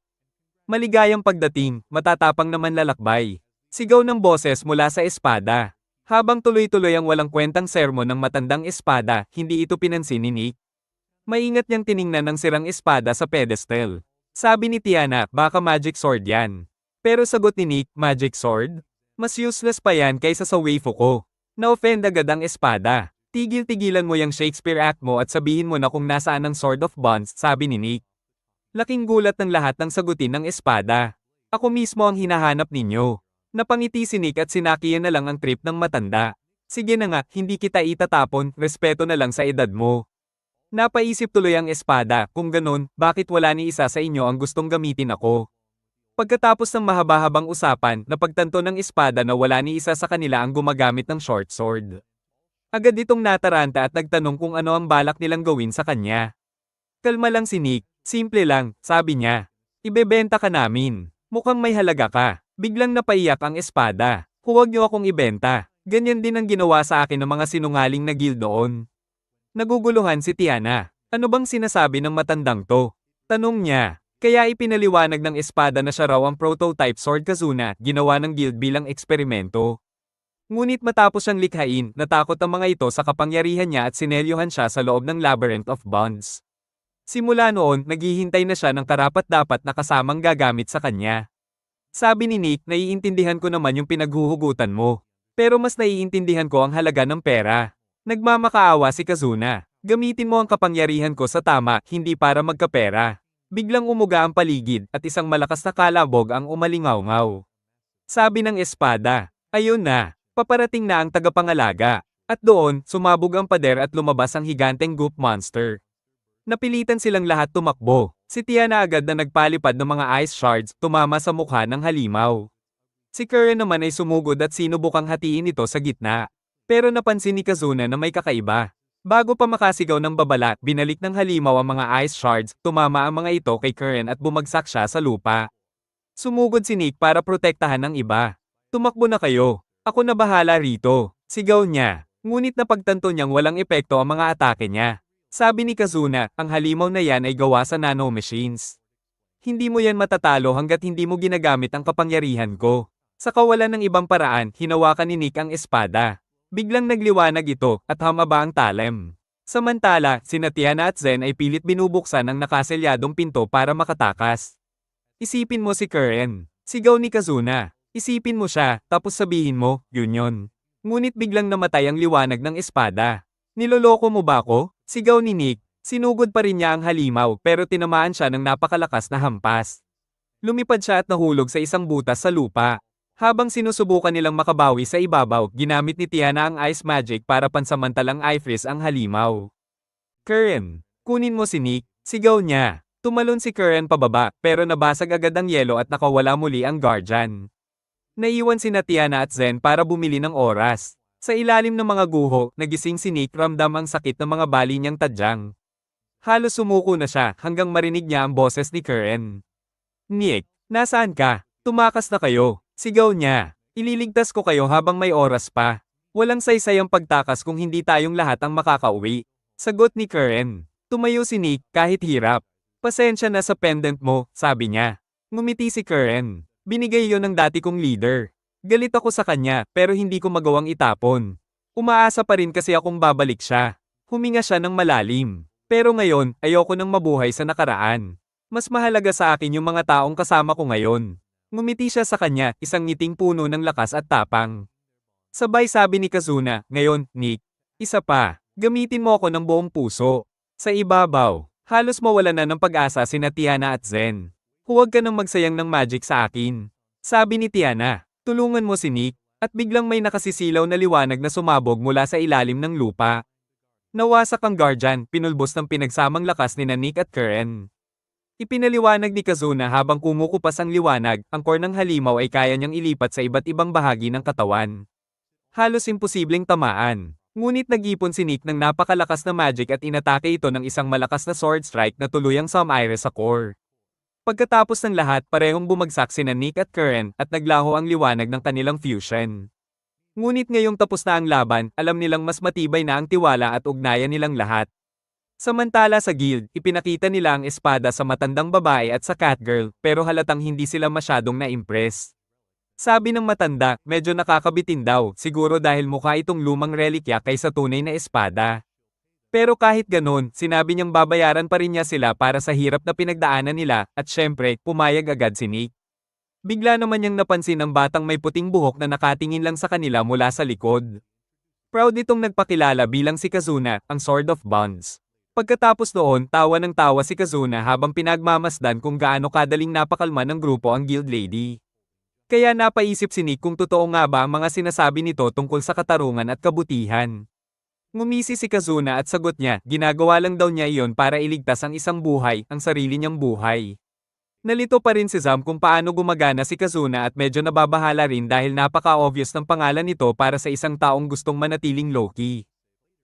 Maligayang pagdating, matatapang naman lalakbay. Sigaw ng boses mula sa espada. Habang tuloy-tuloy ang walang kwentang sermon ng matandang espada, hindi ito pinansin ni Nick. Maingat niyang tiningnan ang sirang espada sa pedestal. Sabi ni Tiana, baka magic sword yan. Pero sagot ni Nick, magic sword? Mas useless pa yan kaysa sa waifu ko. Na-offend agad ang espada. Tigil-tigilan mo yung Shakespeare act mo at sabihin mo na kung nasaan ang Sword of Bonds, sabi ni Nick. Laking gulat ng lahat ng sagutin ng espada. Ako mismo ang hinahanap ninyo. Napangiti si Nick at sinakiyan na lang ang trip ng matanda. Sige na nga, hindi kita itatapon, respeto na lang sa edad mo. Napaisip tuloy ang espada, kung ganun, bakit wala ni isa sa inyo ang gustong gamitin ako? Pagkatapos ng mahaba-habang usapan, napagtanto ng espada na wala ni isa sa kanila ang gumagamit ng short sword. Agad itong nataranta at nagtanong kung ano ang balak nilang gawin sa kanya. Kalma lang si Nick, simple lang, sabi niya. Ibebenta ka namin. Mukhang may halaga ka. Biglang napaiyak ang espada. Huwag niyo akong ibenta. Ganyan din ang ginawa sa akin ng mga sinungaling na guild noon. Naguguluhan si Tiana. Ano bang sinasabi ng matandang to? Tanong niya. Kaya ipinaliwanag ng espada na siya raw ang prototype sword Kazuna, ginawa ng guild bilang eksperimento. Ngunit matapos siyang likhain, natakot ang mga ito sa kapangyarihan niya at sinelyohan siya sa loob ng Labyrinth of Bonds. Simula noon, naghihintay na siya ng karapat-dapat na kasamang gagamit sa kanya. Sabi ni Nick, naiintindihan ko naman yung pinaghuhugutan mo. Pero mas naiintindihan ko ang halaga ng pera. Nagmamakaawa si Kazuna. Gamitin mo ang kapangyarihan ko sa tama, hindi para magkapera. Biglang umuga ang paligid at isang malakas na kalabog ang umalingaw-ngaw. Sabi ng espada, ayun na, paparating na ang tagapangalaga. At doon, sumabog ang pader at lumabas ang higanteng goop monster. Napilitan silang lahat tumakbo. Si Tiana agad na nagpalipad ng mga ice shards, tumama sa mukha ng halimaw. Si Karen naman ay sumugod at sinubukang hatiin ito sa gitna. Pero napansin ni Kazuna na may kakaiba. Bago pa makasigaw ng babala, binalik ng halimaw ang mga ice shards, tumama ang mga ito kay Karen at bumagsak siya sa lupa. Sumugod si Nick para protektahan ng iba. Tumakbo na kayo. Ako na bahala rito. Sigaw niya. Ngunit napagtanto niyang walang epekto ang mga atake niya. Sabi ni Kazuna, ang halimaw na yan ay gawa sa nanomachines. Hindi mo yan matatalo hanggat hindi mo ginagamit ang kapangyarihan ko. Sa kawalan ng ibang paraan, hinawakan ni Nick ang espada. Biglang nagliwanag ito at humaba ang talem. Samantala, sina Tiana at Zen ay pilit binubuksan ang nakaselyadong pinto para makatakas. Isipin mo si Karen. Sigaw ni Kazuna. Isipin mo siya, tapos sabihin mo, yun yun. Ngunit biglang namatay ang liwanag ng espada. Niloloko mo ba ako? Sigaw ni Nick. Sinugod pa rin niya ang halimaw pero tinamaan siya ng napakalakas na hampas. Lumipad siya at nahulog sa isang butas sa lupa. Habang sinusubukan nilang makabawi sa ibabaw, ginamit ni Tiana ang ice magic para pansamantalang i-freeze ang halimaw. Karen, kunin mo si Nick, sigaw niya. Tumalon si Karen pababa pero nabasag agad ang yelo at nakawala muli ang guardian. Naiwan sina Tiana at Zen para bumili ng oras. Sa ilalim ng mga guho, nagising si Nick ramdam ang sakit ng mga bali niyang tadyang. Halos sumuko na siya hanggang marinig niya ang boses ni Karen. Nick, nasaan ka? Tumakas na kayo. Sigaw niya. Ililigtas ko kayo habang may oras pa. Walang saysay ang pagtakas kung hindi tayong lahat ang makakauwi. Sagot ni Karen. Tumayo si Nick kahit hirap. Pasensya na sa pendant mo, sabi niya. Ngumiti si Karen. Binigay yon ng dati kong leader. Galit ako sa kanya pero hindi ko magawang itapon. Umaasa pa rin kasi akong babalik siya. Huminga siya ng malalim. Pero ngayon, ayoko nang mabuhay sa nakaraan. Mas mahalaga sa akin yung mga taong kasama ko ngayon. Ngumiti siya sa kanya, isang ngiting puno ng lakas at tapang. Sabay sabi ni Kazuna, ngayon, Nick, isa pa, gamitin mo ako ng buong puso. Sa ibabaw, halos mawala na ng pag-asa sina Tiana at Zen. Huwag ka nang magsayang ng magic sa akin. Sabi ni Tiana, tulungan mo si Nick, at biglang may nakasisilaw na liwanag na sumabog mula sa ilalim ng lupa. Nawasak ang guardian, pinulbos ng pinagsamang lakas ni Nick at Karen. Ipinaliwanag ni Kazuna habang kumukupas ang liwanag, ang core ng halimaw ay kaya niyang ilipat sa iba't ibang bahagi ng katawan. Halos imposibleng tamaan. Ngunit nag-ipon si Nick ng napakalakas na magic at inatake ito ng isang malakas na sword strike na tuluyang sumire sa core. Pagkatapos ng lahat, parehong bumagsak sina Nick at Karen at naglaho ang liwanag ng kanilang fusion. Ngunit ngayong tapos na ang laban, alam nilang mas matibay na ang tiwala at ugnayan nilang lahat. Samantala sa guild, ipinakita nila ang espada sa matandang babae at sa catgirl, pero halatang hindi sila masyadong na-impress. Sabi ng matanda, medyo nakakabitin daw, siguro dahil mukha itong lumang relikya kaysa tunay na espada. Pero kahit ganon, sinabi niyang babayaran pa rin niya sila para sa hirap na pinagdaanan nila, at syempre, pumayag agad si Nick. Bigla naman niyang napansin ang batang may puting buhok na nakatingin lang sa kanila mula sa likod. Proud itong nagpakilala bilang si Kazuna, ang Sword of Bonds. Pagkatapos noon, tawa ng tawa si Kazuna habang pinagmamasdan kung gaano kadaling napakalma ng grupo ang guild lady. Kaya napaisip si Nick kung totoo nga ba ang mga sinasabi nito tungkol sa katarungan at kabutihan. Ngumisi si Kazuna at sagot niya, ginagawa lang daw niya iyon para iligtas ang isang buhay, ang sarili niyang buhay. Nalito pa rin si Zam kung paano gumagana si Kazuna at medyo nababahala rin dahil napaka-obvious ng pangalan nito para sa isang taong gustong manatiling low-key.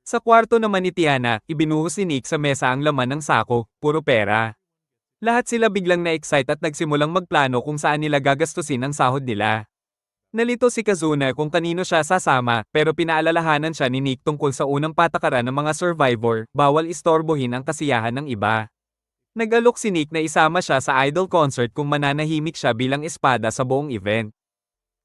Sa kwarto naman ni Tiana, ibinuhos ni Nick sa mesa ang laman ng sako, puro pera. Lahat sila biglang na-excite at nagsimulang magplano kung saan nila gagastusin ang sahod nila. Nalito si Kazuna kung kanino siya sasama, pero pinaalalahanan siya ni Nick tungkol sa unang patakaran ng mga survivor, bawal istorbohin ang kasiyahan ng iba. Nag-alok si Nick na isama siya sa idol concert kung mananahimik siya bilang espada sa buong event.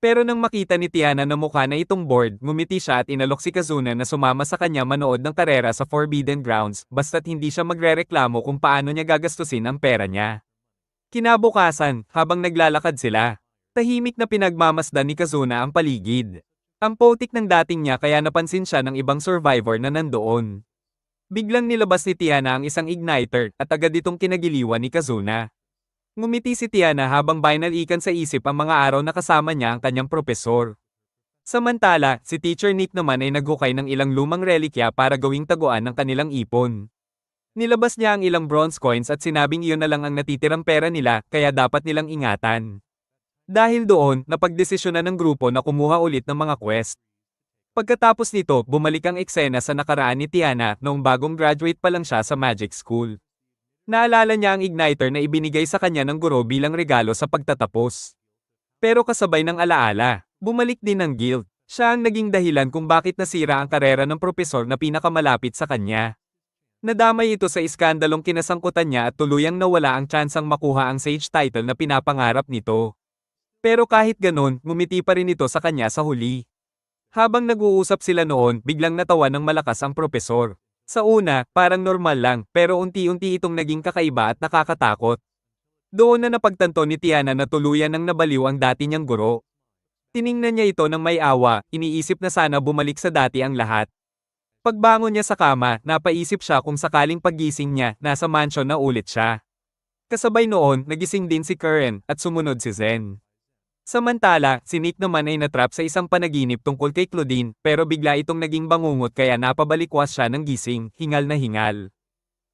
Pero nang makita ni Tiana na mukha na itong bored, ngumiti siya at inalok si Kazuna na sumama sa kanya manood ng karera sa Forbidden Grounds, basta't hindi siya magrereklamo kung paano niya gagastusin ang pera niya. Kinabukasan, habang naglalakad sila, tahimik na pinagmamasdan ni Kazuna ang paligid. Ang potik ng dating niya kaya napansin siya ng ibang survivor na nandoon. Biglang nilabas ni Tiana ang isang igniter at agad itong kinagiliwan ni Kazuna. Ngumiti si Tiana habang binalikan sa isip ang mga araw na kasama niya ang kanyang propesor. Samantala, si Teacher Nick naman ay naghukay ng ilang lumang relikya para gawing taguan ng kanilang ipon. Nilabas niya ang ilang bronze coins at sinabing iyon na lang ang natitirang pera nila, kaya dapat nilang ingatan. Dahil doon, napagdesisyonan ng grupo na kumuha ulit ng mga quest. Pagkatapos nito, bumalik ang eksena sa nakaraan ni Tiana noong bagong graduate pa lang siya sa Magic School. Naalala niya ang igniter na ibinigay sa kanya ng guro bilang regalo sa pagtatapos. Pero kasabay ng alaala, bumalik din ang guild. Siya ang naging dahilan kung bakit nasira ang karera ng propesor na pinakamalapit sa kanya. Nadamay ito sa iskandalong kinasangkutan niya at tuluyang nawala ang tsansang makuha ang sage title na pinapangarap nito. Pero kahit ganun, ngumiti pa rin ito sa kanya sa huli. Habang nag-uusap sila noon, biglang natawa ng malakas ang propesor. Sa una, parang normal lang, pero unti-unti itong naging kakaiba at nakakatakot. Doon na napagtanto ni Tiana na tuluyan ng nabaliw ang dati niyang guro. Tiningnan niya ito ng may awa, iniisip na sana bumalik sa dati ang lahat. Pagbangon niya sa kama, napaisip siya kung sakaling paggising niya, nasa mansion na ulit siya. Kasabay noon, nagising din si Karen, at sumunod si Zen. Samantala, si Nick naman ay natrap sa isang panaginip tungkol kay Claudine, pero bigla itong naging bangungot kaya napabalikwas siya ng gising, hingal na hingal.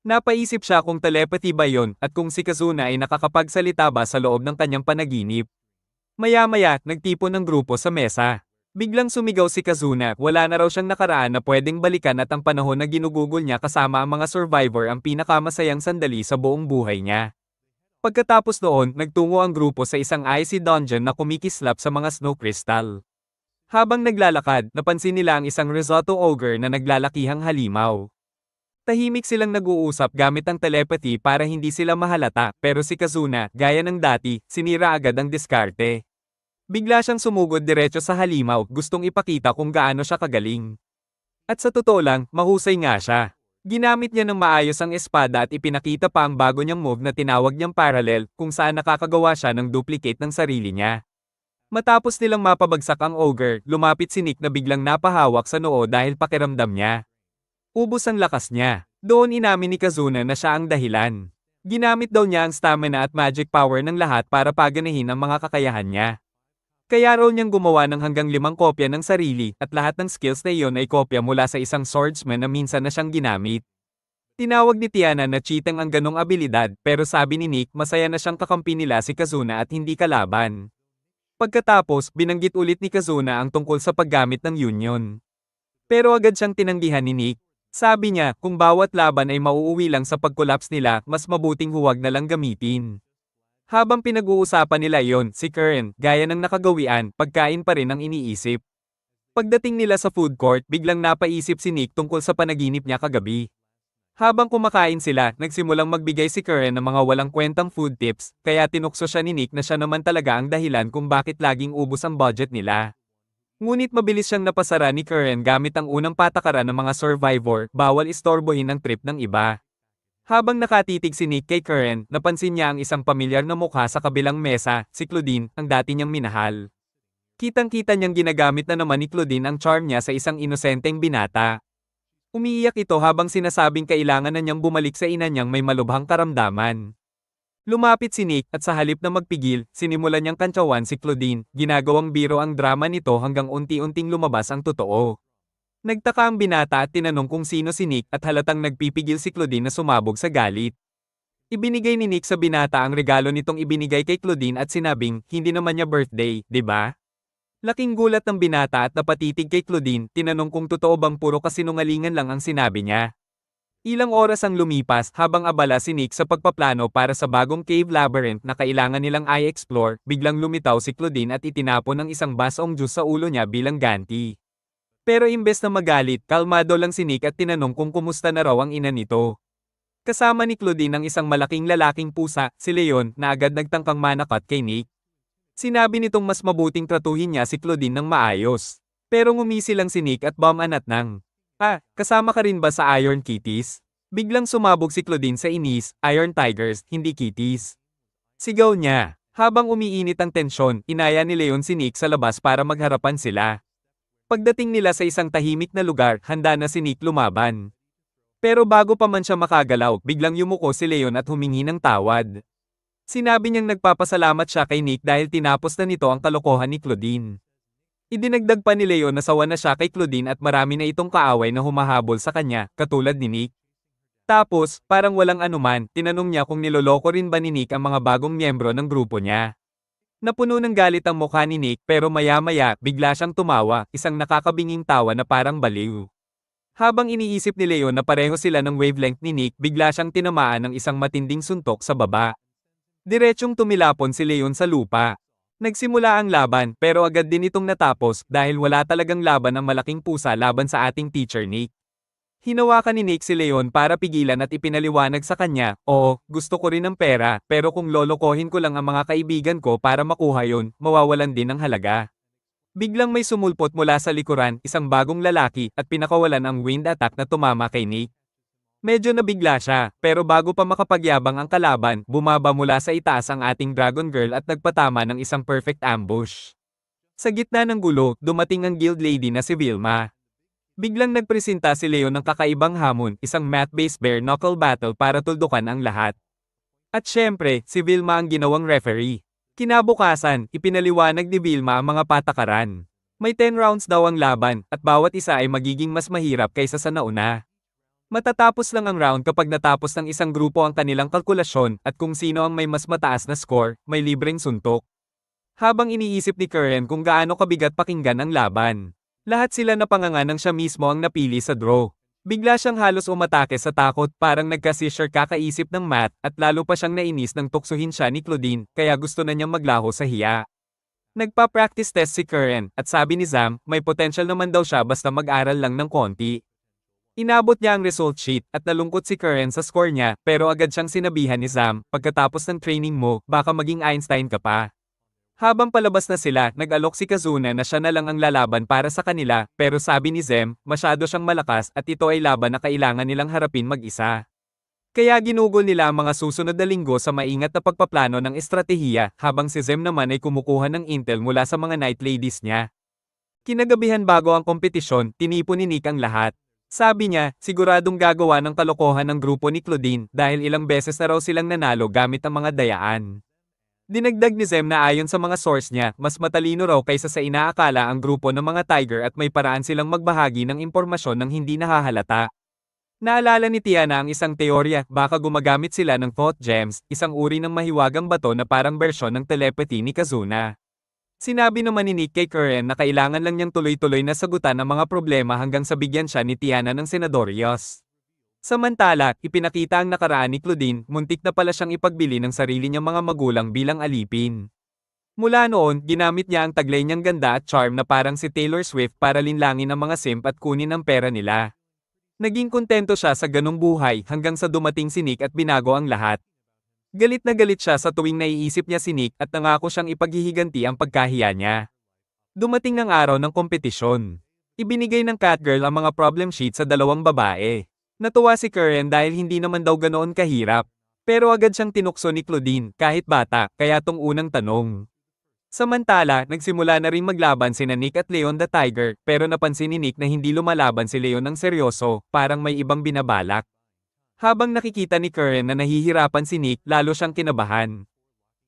Napaisip siya kung telepathy ba yon at kung si Kazuna ay nakakapagsalita ba sa loob ng kanyang panaginip. Maya-maya, nagtipon ng grupo sa mesa. Biglang sumigaw si Kazuna, wala na raw siyang nakaraan na pwedeng balikan at ang panahon na ginugugol niya kasama ang mga survivor ang pinakamasayang sandali sa buong buhay niya. Pagkatapos noon, nagtungo ang grupo sa isang icy dungeon na kumikislap sa mga snow crystal. Habang naglalakad, napansin nila ang isang risotto ogre na naglalakihang halimaw. Tahimik silang nag-uusap gamit ang telepathy para hindi sila mahalata, pero si Kazuna, gaya ng dati, sinira agad ang diskarte. Bigla siyang sumugod diretso sa halimaw, gustong ipakita kung gaano siya kagaling. At sa totoo lang, mahusay nga siya. Ginamit niya ng maayos ang espada at ipinakita pa ang bago niyang move na tinawag niyang parallel, kung saan nakakagawa siya ng duplicate ng sarili niya. Matapos nilang mapabagsak ang ogre, lumapit si Nick na biglang napahawak sa noo dahil pakiramdam niya. Ubos ang lakas niya. Doon inamin ni Kazuna na siya ang dahilan. Ginamit daw niya ang stamina at magic power ng lahat para paganahin ang mga kakayahan niya. Kaya raw niyang gumawa ng hanggang 5 kopya ng sarili at lahat ng skills na iyon ay kopya mula sa isang swordsman na minsan na siyang ginamit. Tinawag ni Tiana na cheating ang ganong abilidad pero sabi ni Nick masaya na siyang kakampi nila si Kazuna at hindi kalaban. Pagkatapos, binanggit ulit ni Kazuna ang tungkol sa paggamit ng Union. Pero agad siyang tinanggihan ni Nick. Sabi niya, kung bawat laban ay mauuwi lang sa pag-collapse nila, mas mabuting huwag na lang gamitin. Habang pinag-uusapan nila iyon, si Karen, gaya ng nakagawian, pagkain pa rin ang iniisip. Pagdating nila sa food court, biglang napaisip si Nick tungkol sa panaginip niya kagabi. Habang kumakain sila, nagsimulang magbigay si Karen ng mga walang kwentang food tips, kaya tinukso siya ni Nick na siya naman talaga ang dahilan kung bakit laging ubos ang budget nila. Ngunit mabilis siyang napasara ni Karen gamit ang unang patakaran ng mga survivor, bawal istorbohin ang trip ng iba. Habang nakatitig si Nick kay Karen, napansin niya ang isang pamilyar na mukha sa kabilang mesa, si Claudine, ang dati niyang minahal. Kitang-kita niyang ginagamit na naman ni Claudine ang charm niya sa isang inosenteng binata. Umiiyak ito habang sinasabing kailangan na niyang bumalik sa ina niyang may malubhang karamdaman. Lumapit si Nick at sa halip na magpigil, sinimulan niyang kantsawan si Claudine, ginagawang biro ang drama nito hanggang unti-unting lumabas ang totoo. Nagtaka ang binata at tinanong kung sino si Nick at halatang nagpipigil si Claudine na sumabog sa galit. Ibinigay ni Nick sa binata ang regalo nitong ibinigay kay Claudine at sinabing, hindi naman niya birthday, 'di ba? Laking gulat ng binata at napatitig kay Claudine, tinanong kung totoo bang puro kasinungalingan lang ang sinabi niya. Ilang oras ang lumipas habang abala si Nick sa pagpaplano para sa bagong cave labyrinth na kailangan nilang i-explore, biglang lumitaw si Claudine at itinapon ng isang basong juice sa ulo niya bilang ganti. Pero imbes na magalit, kalmado lang si Nick at tinanong kung kumusta na raw ang ina nito. Kasama ni Claudine ang isang malaking lalaking pusa, si Leon, na agad nagtangkang manakot kay Nick. Sinabi nitong mas mabuting tratuhin niya si Claudine ng maayos. Pero ngumisi lang si Nick at bumanat ng, kasama ka rin ba sa Iron Kitties? Biglang sumabog si Claudine sa inis, Iron Tigers, hindi Kitties. Sigaw niya. Habang umiinit ang tensyon, inaya ni Leon si Nick sa labas para magharapan sila. Pagdating nila sa isang tahimik na lugar, handa na si Nick lumaban. Pero bago pa man siya makagalaw, biglang yumuko si Leon at humingi ng tawad. Sinabi niyang nagpapasalamat siya kay Nick dahil tinapos na nito ang kalokohan ni Claudine. Idinagdag pa ni Leon na sawa na siya kay Claudine at marami na itong kaaway na humahabol sa kanya, katulad ni Nick. Tapos, parang walang anuman, tinanong niya kung niloloko rin ba ni Nick ang mga bagong miyembro ng grupo niya. Napuno ng galit ang mukha ni Nick pero maya-maya, bigla siyang tumawa, isang nakakabinging tawa na parang baliw. Habang iniisip ni Leon na pareho sila ng wavelength ni Nick, bigla siyang tinamaan ng isang matinding suntok sa baba. Diretsyong tumilapon si Leon sa lupa. Nagsimula ang laban pero agad din itong natapos dahil wala talagang laban ang malaking pusa laban sa ating teacher Nick. Hinawakan ni Nick si Leon para pigilan at ipinaliwanag sa kanya, oo, gusto ko rin ng pera pero kung lolokohin ko lang ang mga kaibigan ko para makuha yun, mawawalan din ng halaga. Biglang may sumulpot mula sa likuran, isang bagong lalaki at pinakawalan ang wind attack na tumama kay Nick. Medyo nabigla siya, pero bago pa makapagyabang ang kalaban, bumaba mula sa itaas ang ating Dragon Girl at nagpatama ng isang perfect ambush. Sa gitna ng gulo, dumating ang guild lady na si Vilma. Biglang nagpresenta si Leon ng kakaibang hamon, isang mat-based bare knuckle battle para tuldukan ang lahat. At syempre, si Vilma ang ginawang referee. Kinabukasan, ipinaliwanag ni Vilma ang mga patakaran. May 10 rounds daw ang laban, at bawat isa ay magiging mas mahirap kaysa sa nauna. Matatapos lang ang round kapag natapos ng isang grupo ang kanilang kalkulasyon at kung sino ang may mas mataas na score, may libreng suntok. Habang iniisip ni Karen kung gaano kabigat pakinggan ang laban, lahat sila napanganga nang siya mismo ang napili sa draw. Bigla siyang halos umatake sa takot, parang nagka-seizure kakaisip ng Matt at lalo pa siyang nainis nang tuksuhin siya ni Claudine kaya gusto na niyang maglaho sa hiya. Nagpa-practice test si Karen at sabi ni Zam, may potential naman daw siya basta mag-aral lang ng konti. Inabot niya ang result sheet at nalungkot si Karen sa score niya pero agad siyang sinabihan ni Zam, pagkatapos ng training mo, baka maging Einstein ka pa. Habang palabas na sila, nag-alok si Kazuna na siya na lang ang lalaban para sa kanila pero sabi ni Zem, masyado siyang malakas at ito ay laban na kailangan nilang harapin mag-isa. Kaya ginugol nila ang mga susunod na linggo sa maingat na pagpaplano ng estratehiya, habang si Zem naman ay kumukuha ng intel mula sa mga night ladies niya. Kinagabihan bago ang kompetisyon, tinipon ni Nick ang lahat. Sabi niya, siguradong gagawa ng kalokohan ng grupo ni Claudine dahil ilang beses na raw silang nanalo gamit ang mga dayaan. Dinagdag ni Zem na ayon sa mga source niya, mas matalino raw kaysa sa inaakala ang grupo ng mga Tiger at may paraan silang magbahagi ng impormasyon ng hindi nahahalata. Naalala ni Tiana ang isang teorya, baka gumagamit sila ng thought gems, isang uri ng mahiwagang bato na parang bersyon ng telepathy ni Kazuna. Sinabi naman ni Nick kay Karen na kailangan lang niyang tuloy-tuloy na sagutan ang mga problema hanggang sa bigyan siya ni Tiana ng Senadorios. Samantala, ipinakita ang nakaraan ni Claudine, muntik na pala siyang ipagbili ng sarili niyang mga magulang bilang alipin. Mula noon, ginamit niya ang taglay niyang ganda at charm na parang si Taylor Swift para linlangin ang mga simp at kunin ang pera nila. Naging kontento siya sa ganong buhay hanggang sa dumating si Nick at binago ang lahat. Galit na galit siya sa tuwing naiisip niya si Nick at nangako siyang ipaghihiganti ang pagkahiya niya. Dumating ang araw ng kompetisyon. Ibinigay ng Catgirl ang mga problem sheet sa dalawang babae. Natuwa si Karen dahil hindi naman daw ganoon kahirap. Pero agad siyang tinukso ni Claudine, kahit bata, kaya tong unang tanong. Samantala, nagsimula na rin maglaban sina Nick at Leon the Tiger, pero napansin ni Nick na hindi lumalaban si Leon ng seryoso, parang may ibang binabalak. Habang nakikita ni Karen na nahihirapan si Nick, lalo siyang kinabahan.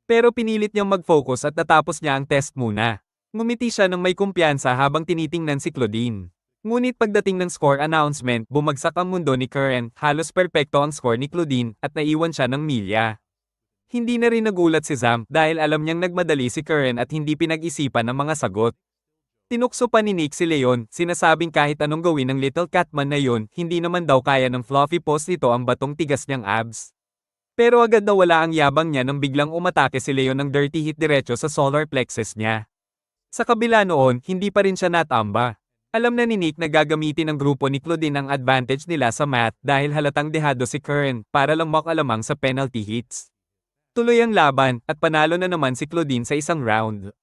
Pero pinilit niyang mag-focus at natapos niya ang test muna. Ngumiti siya ng may kumpiyansa habang tinitingnan si Claudine. Ngunit pagdating ng score announcement, bumagsak ang mundo ni Karen, halos perpekto ang score ni Claudine, at naiwan siya ng milya. Hindi na rin nagulat si Zam dahil alam niyang nagmadali si Karen at hindi pinag-isipan ang mga sagot. Tinukso pa ni Nick si Leon, sinasabing kahit anong gawin ng Little Catman na yun, hindi naman daw kaya ng fluffy post nito ang batong tigas niyang abs. Pero agad nawala ang yabang niya nang biglang umatake si Leon ng dirty hit diretso sa solar plexus niya. Sa kabila noon, hindi pa rin siya natamba. Alam na ni Nick na gagamitin ng grupo ni Claudine ang advantage nila sa math dahil halatang dehado si Karen para lang makalamang sa penalty hits. Tuloy ang laban at panalo na naman si Claudine sa isang round.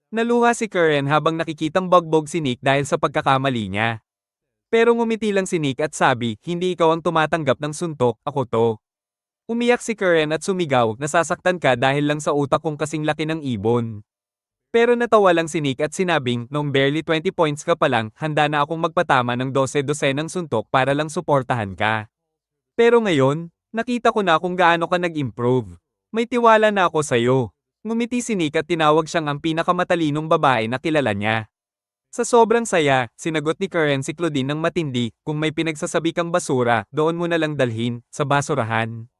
Naluha si Karen habang nakikitang bogbog si Nick dahil sa pagkakamali niya. Pero ngumiti lang si Nick at sabi, hindi ikaw ang tumatanggap ng suntok, ako to. Umiyak si Karen at sumigaw, nasasaktan ka dahil lang sa utak kong kasing laki ng ibon. Pero natawa lang si Nick at sinabing, noong barely 20 points ka pa lang, handa na akong magpatama ng 12-12 ng suntok para lang suportahan ka. Pero ngayon, nakita ko na kung gaano ka nag-improve. May tiwala na ako sa'yo. Ngumiti si Nick at tinawag siyang ang pinakamatalinong babae na kilala niya. Sa sobrang saya, sinagot ni Karen si Claudine ng matindi, kung may pinagsasabi kang basura, doon mo na lang dalhin, sa basurahan.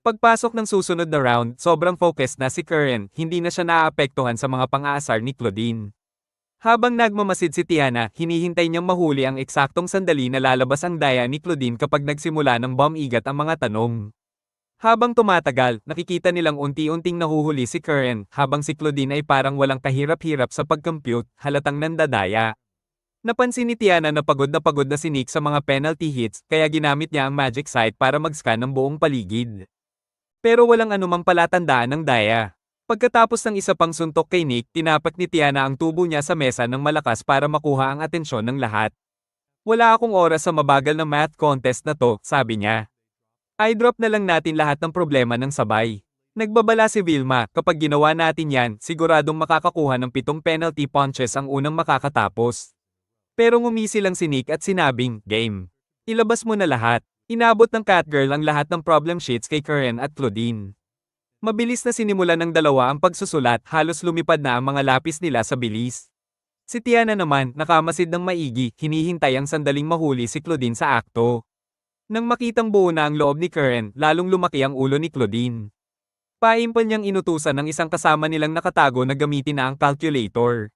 Pagpasok ng susunod na round, sobrang focused na si Karen, hindi na siya naaapektuhan sa mga pang-aasar ni Claudine. Habang nagmamasid si Tiana, hinihintay niyang mahuli ang eksaktong sandali na lalabas ang daya ni Claudine kapag nagsimula ng bomb-igat ang mga tanong. Habang tumatagal, nakikita nilang unti-unting nahuhuli si Karen, habang si Claudine ay parang walang kahirap-hirap sa pag-compute, halatang nandadaya. Napansin ni Tiana na pagod na si Nick sa mga penalty hits, kaya ginamit niya ang magic sight para mag-scan ng buong paligid. Pero walang anumang palatandaan ng daya. Pagkatapos ng isa pang suntok kay Nick, tinapak ni Tiana ang tubo niya sa mesa ng malakas para makuha ang atensyon ng lahat. Wala akong oras sa mabagal na math contest na to, sabi niya. I-drop na lang natin lahat ng problema ng sabay. Nagbabala si Vilma, kapag ginawa natin yan, siguradong makakakuha ng 7 penalty punches ang unang makakatapos. Pero ngumisi lang si Nick at sinabing, game. Ilabas mo na lahat. Inabot ng Catgirl ang lahat ng problem sheets kay Karen at Claudine. Mabilis na sinimulan ng dalawa ang pagsusulat, halos lumipad na ang mga lapis nila sa bilis. Si Tiana naman, nakamasid ng maigi, hinihintay ang sandaling mahuli si Claudine sa akto. Nang makitang buo na ang loob ni Karen, lalong lumaki ang ulo ni Claudine. Paimpal niyang inutusan ng isang kasama nilang nakatago na gamitin na ang calculator.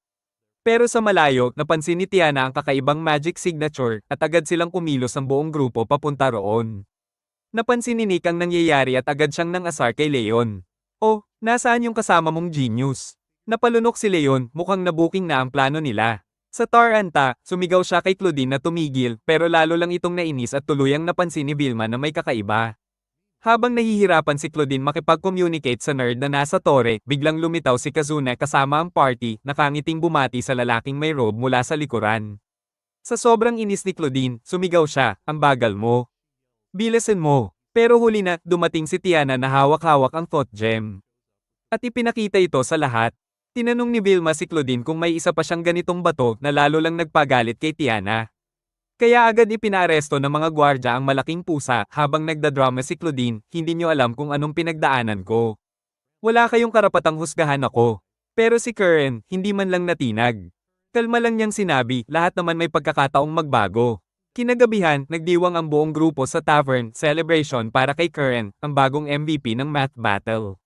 Pero sa malayo, napansin ni Tiana ang kakaibang magic signature, at agad silang kumilos ang buong grupo papunta roon. Napansin ni Nick ang nangyayari at agad siyang nangasar kay Leon. Oh, nasaan yung kasama mong genius? Napalunok si Leon, mukhang nabuking na ang plano nila. Sa Taranta, sumigaw siya kay Claudine na tumigil, pero lalo lang itong nainis at tuluyang napansin ni Vilma na may kakaiba. Habang nahihirapan si Claudine makipag-communicate sa nerd na nasa tore, biglang lumitaw si Kazuna kasama ang party, nakangiting bumati sa lalaking may robe mula sa likuran. Sa sobrang inis ni Claudine, sumigaw siya, ang bagal mo. Bilisan mo. Pero huli na, dumating si Tiana na hawak-hawak ang thought gem. At ipinakita ito sa lahat. Tinanong ni Vilma si Claudine kung may isa pa siyang ganitong bato na lalo lang nagpagalit kay Tiana. Kaya agad ipinaaresto ng mga gwardya ang malaking pusa habang nagdadrama si Claudine, hindi niyo alam kung anong pinagdaanan ko. Wala kayong karapatang husgahan ako. Pero si Karen, hindi man lang natinag. Kalma lang niyang sinabi, lahat naman may pagkakataong magbago. Kinagabihan, nagdiwang ang buong grupo sa tavern celebration para kay Karen, ang bagong MVP ng math battle.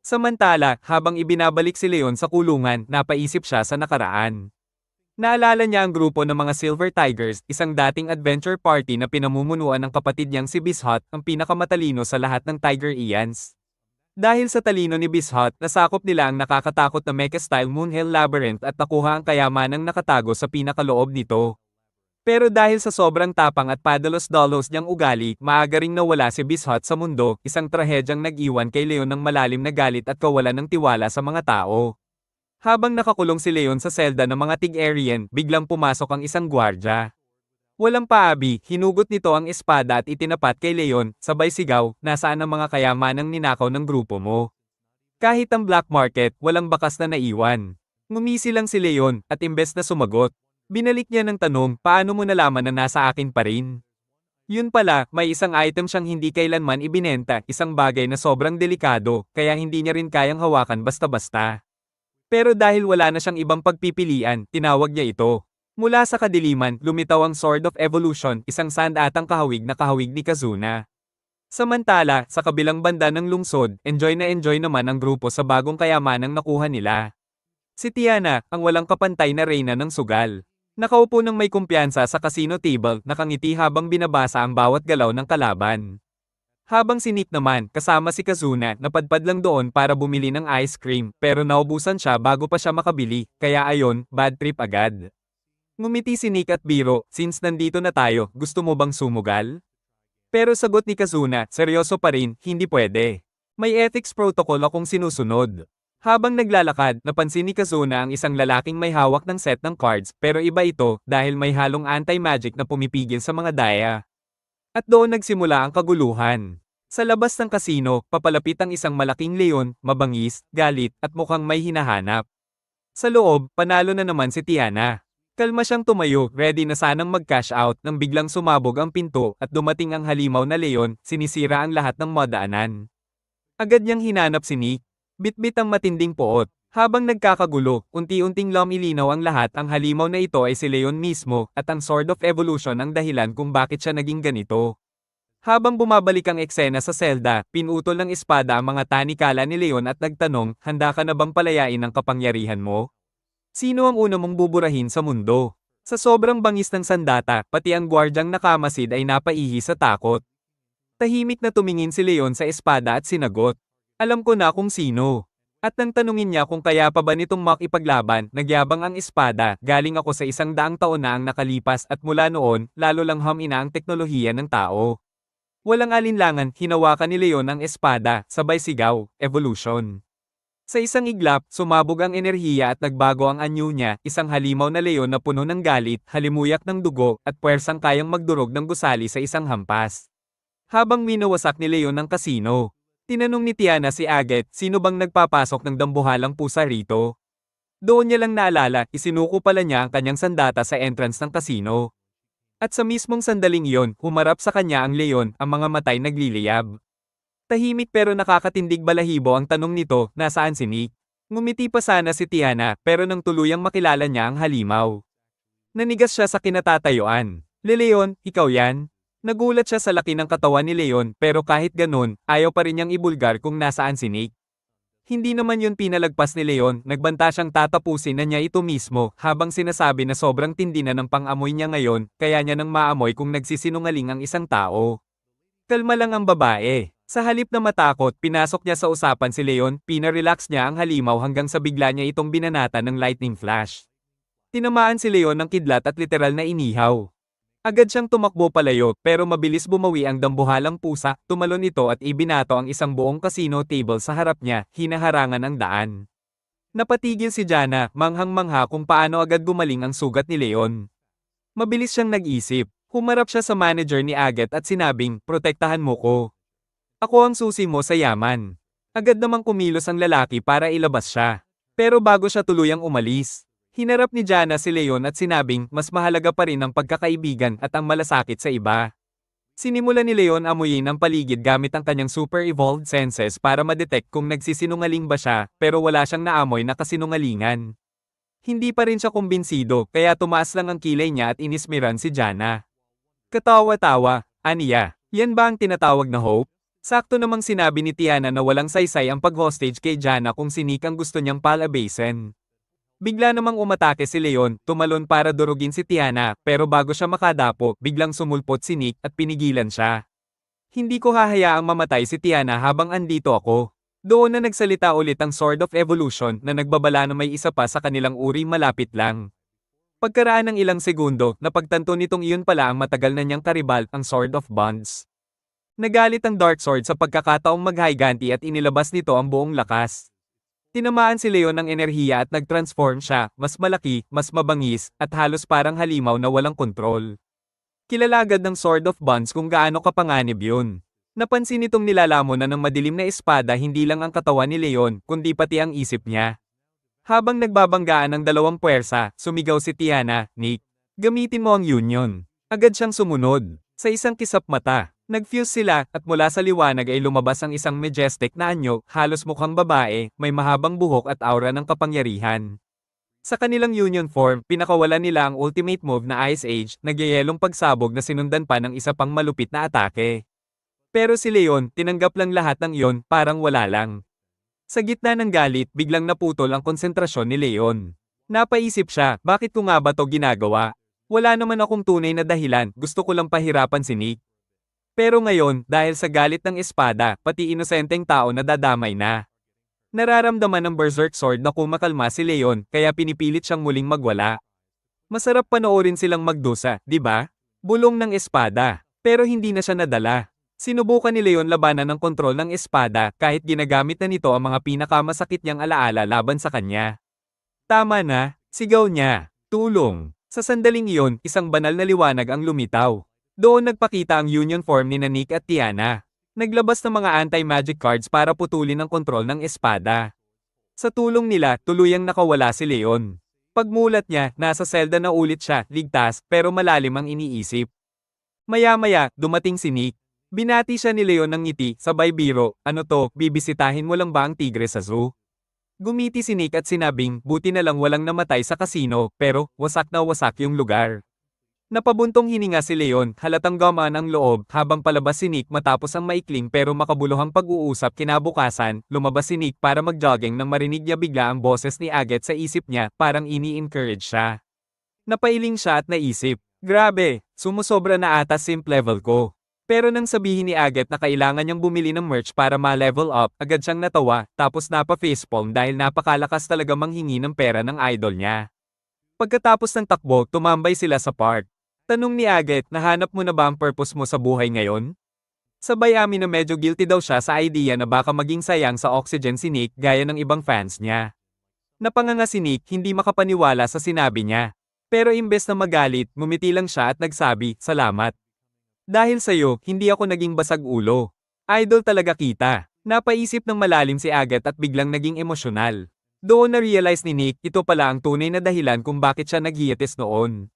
Samantala, habang ibinabalik si Leon sa kulungan, napaisip siya sa nakaraan. Naalala niya ang grupo ng mga Silver Tigers, isang dating adventure party na pinamumunuan ng kapatid niyang si Bishot, ang pinakamatalino sa lahat ng Tiger Ians. Dahil sa talino ni Bishot, nasakop nila ang nakakatakot na mecha-style Moonhill Labyrinth at nakuha ang kayamanang nakatago sa pinakaloob nito. Pero dahil sa sobrang tapang at padalos-dalos niyang ugali, maaga ring nawala si Bishot sa mundo, isang trahedyang nag-iwan kay Leon ng malalim na galit at kawalan ng tiwala sa mga tao. Habang nakakulong si Leon sa selda ng mga Tig-Arian, biglang pumasok ang isang gwardya. Walang paabi, hinugot nito ang espada at itinapat kay Leon, sabay sigaw, nasaan ang mga kayamanang ninakaw ng grupo mo? Kahit ang black market, walang bakas na naiwan. Ngumisi lang si Leon, at imbes na sumagot, binalik niya ng tanong, paano mo nalaman na nasa akin pa rin? Yun pala, may isang item siyang hindi kailanman ibinenta, isang bagay na sobrang delikado, kaya hindi niya rin kayang hawakan basta-basta. Pero dahil wala na siyang ibang pagpipilian, tinawag niya ito. Mula sa kadiliman, lumitaw ang Sword of Evolution, isang sandatang kahawig na kahawig ni Kazuna. Samantala, sa kabilang banda ng lungsod, enjoy naman ang grupo sa bagong kayamanang nakuha nila. Si Tiana, ang walang kapantay na reyna ng sugal. Nakaupo ng may kumpiyansa sa casino table, nakangiti habang binabasa ang bawat galaw ng kalaban. Habang si Nick naman, kasama si Kazuna, napadpad lang doon para bumili ng ice cream, pero naubusan siya bago pa siya makabili, kaya ayon, bad trip agad. Ngumiti si Nick at biro, since nandito na tayo, gusto mo bang sumugal? Pero sagot ni Kazuna, seryoso pa rin, hindi pwede. May ethics protocol akong sinusunod. Habang naglalakad, napansin ni Kazuna ang isang lalaking may hawak ng set ng cards, pero iba ito, dahil may halong anti-magic na pumipigil sa mga daya. At doon nagsimula ang kaguluhan. Sa labas ng kasino, papalapit ang isang malaking leon, mabangis, galit, at mukhang may hinahanap. Sa loob, panalo na naman si Tiana. Kalma siyang tumayo, ready na sanang mag-cash out, nang biglang sumabog ang pinto, at dumating ang halimaw na leon, sinisira ang lahat ng madaanan. Agad niyang hinanap si Nick. Bitbit ang matinding poot. Habang nagkakagulo, unti-unting lumilinaw ang lahat, ang halimaw na ito ay si Leon mismo, at ang Sword of Evolution ang dahilan kung bakit siya naging ganito. Habang bumabalik ang eksena sa selda, pinutol ng espada ang mga tanikala ni Leon at nagtanong, handa ka na bang palayain ang kapangyarihan mo? Sino ang una mong buburahin sa mundo? Sa sobrang bangis ng sandata, pati ang gwardyang nakamasid ay napaihi sa takot. Tahimik na tumingin si Leon sa espada at sinagot, alam ko na kung sino. At nang tanungin niya kung kaya pa ba nitong makipaglaban, nagyabang ang espada, galing ako sa 100 taon na ang nakalipas at mula noon, lalo lang humina ang teknolohiya ng tao. Walang alinlangan, hinawakan ni Leon ang espada, sabay sigaw, evolution. Sa isang iglap, sumabog ang enerhiya at nagbago ang anyo niya, isang halimaw na leon na puno ng galit, halimuyak ng dugo, at puwersang kayang magdurog ng gusali sa isang hampas. Habang minawasak ni Leon ang kasino, tinanong ni Tiana si Aget, sino bang nagpapasok ng dambuhalang pusa rito? Doon niya lang naalala, isinuko pala niya ang kanyang sandata sa entrance ng kasino. At sa mismong sandaling iyon, humarap sa kanya ang leon, ang mga matay nagliliyab. Tahimik pero nakakatindig balahibo ang tanong nito, nasaan si Nick? Ngumiti pa sana si Tiana, pero nang tuluyang makilala niya ang halimaw. Nanigas siya sa kinatatayuan. Leon, ikaw yan? Nagulat siya sa laki ng katawan ni Leon, pero kahit ganun, ayaw pa rin niyang ibulgar kung nasaan si Nick. Hindi naman yun pinalagpas ni Leon, nagbanta siyang tatapusin na niya ito mismo, habang sinasabi na sobrang tindi na ng pang-amoy niya ngayon, kaya niya nang maamoy kung nagsisinungaling ang isang tao. Kalma lang ang babae. Sa halip na matakot, pinasok niya sa usapan si Leon, pinarelax niya ang halimaw hanggang sa bigla niya itong binanata ng lightning flash. Tinamaan si Leon ng kidlat at literal na inihaw. Agad siyang tumakbo palayo, pero mabilis bumawi ang dambuhalang pusa, tumalon ito at ibinato ang isang buong casino table sa harap niya, hinaharangan ang daan. Napatigil si Jana, manghang-mangha kung paano agad gumaling ang sugat ni Leon. Mabilis siyang nag-isip, humarap siya sa manager ni Aget at sinabing, protektahan mo ko. Ako ang susi mo sa yaman. Agad namang kumilos ang lalaki para ilabas siya. Pero bago siya tuluyang umalis, hinarap ni Jana si Leon at sinabing mas mahalaga pa rin ang pagkakaibigan at ang malasakit sa iba. Sinimulan ni Leon amuyin ang paligid gamit ang kanyang super-evolved senses para madetect kung nagsisinungaling ba siya, pero wala siyang naamoy na kasinungalingan. Hindi pa rin siya kumbinsido, kaya tumaas lang ang kilay niya at inismiran si Jana. Katawa-tawa, aniya, yan ba ang tinatawag na hope? Sakto namang sinabi ni Tiana na walang saysay ang pag-hostage kay Jana kung si Nick ang gusto niyang palabasin. Bigla namang umatake si Leon, tumalon para durugin si Tiana, pero bago siya makadapo, biglang sumulpot si Nick at pinigilan siya. Hindi ko hahayaang mamatay si Tiana habang andito ako. Doon na nagsalita ulit ang Sword of Evolution na nagbabala na may isa pa sa kanilang uri malapit lang. Pagkaraan ng ilang segundo, napagtanto nitong iyon pala ang matagal na niyang karibal, ang Sword of Bonds. Nagalit ang Dark Sword sa pagkakataong maghiganti at inilabas nito ang buong lakas. Tinamaan si Leon ng enerhiya at nag-transform siya, mas malaki, mas mabangis, at halos parang halimaw na walang kontrol. Kilala agad ng Sword of Bonds kung gaano kapanganib yun. Napansin nitong nilalamon na ng madilim na espada hindi lang ang katawan ni Leon, kundi pati ang isip niya. Habang nagbabanggaan ng dalawang puwersa, sumigaw si Tiana, Nick, gamitin mo ang union. Agad siyang sumunod. Sa isang kisap mata, nag-fuse sila at mula sa liwanag ay lumabas ang isang majestic na anyo, halos mukhang babae, may mahabang buhok at aura ng kapangyarihan. Sa kanilang union form, pinakawalan nila ang ultimate move na Ice Age, nagyayelong pagsabog na sinundan pa ng isa pang malupit na atake. Pero si Leon, tinanggap lang lahat ng iyon, parang wala lang. Sa gitna ng galit, biglang naputol ang konsentrasyon ni Leon. Napaisip siya, bakit ko nga ba to ginagawa? Wala naman akong tunay na dahilan, gusto ko lang pahirapan si Nick. Pero ngayon, dahil sa galit ng espada, pati inosenteng tao nadadamay na. Nararamdaman ng Berserk Sword na kumakalma si Leon, kaya pinipilit siyang muling magwala. Masarap panoorin silang magdusa, di ba? Bulong ng espada. Pero hindi na siya nadala. Sinubukan ni Leon labanan ng kontrol ng espada kahit ginagamit na nito ang mga pinakamasakit niyang alaala laban sa kanya. Tama na, sigaw niya. Tulong. Sa sandaling iyon, isang banal na liwanag ang lumitaw. Doon nagpakita ang union form ni Nick at Tiana. Naglabas ng mga anti-magic cards para putulin ang kontrol ng espada. Sa tulong nila, tuluyang nakawala si Leon. Pagmulat niya, nasa selda na ulit siya, ligtas, pero malalim ang iniisip. Maya-maya, dumating si Nick. Binati siya ni Leon ng ngiti, sabay biro, ano to, bibisitahin mo lang ba ang tigre sa zoo? Gumiti si Nick at sinabing, buti na lang walang namatay sa kasino, pero, wasak na wasak yung lugar. Napabuntong hininga si Leon, halatang gamaan ang loob, habang palabas si Nick matapos ang maikling pero makabuluhang pag-uusap kinabukasan, lumabas si Nick para mag-jogging nang marinig niya bigla ang boses ni Aget sa isip niya, parang ini-encourage siya. Napailing siya at naisip, grabe, sumusobra na ata simp level ko. Pero nang sabihin ni Aget na kailangan niyang bumili ng merch para ma-level up, agad siyang natawa, tapos napa-facepalm dahil napakalakas talaga manghingi ng pera ng idol niya. Pagkatapos ng takbo, tumambay sila sa park. Tanong ni Aget, nahanap mo na ba ang purpose mo sa buhay ngayon? Sabay amin na medyo guilty daw siya sa idea na baka maging sayang sa oxygen si Nick gaya ng ibang fans niya. Napanganga si Nick, hindi makapaniwala sa sinabi niya. Pero imbes na magalit, ngumiti lang siya at nagsabi, salamat. Dahil sa'yo, hindi ako naging basag ulo. Idol talaga kita. Napaisip ng malalim si Agat at biglang naging emosyonal. Doon na-realize ni Nick, ito pala ang tunay na dahilan kung bakit siya naghiyates noon.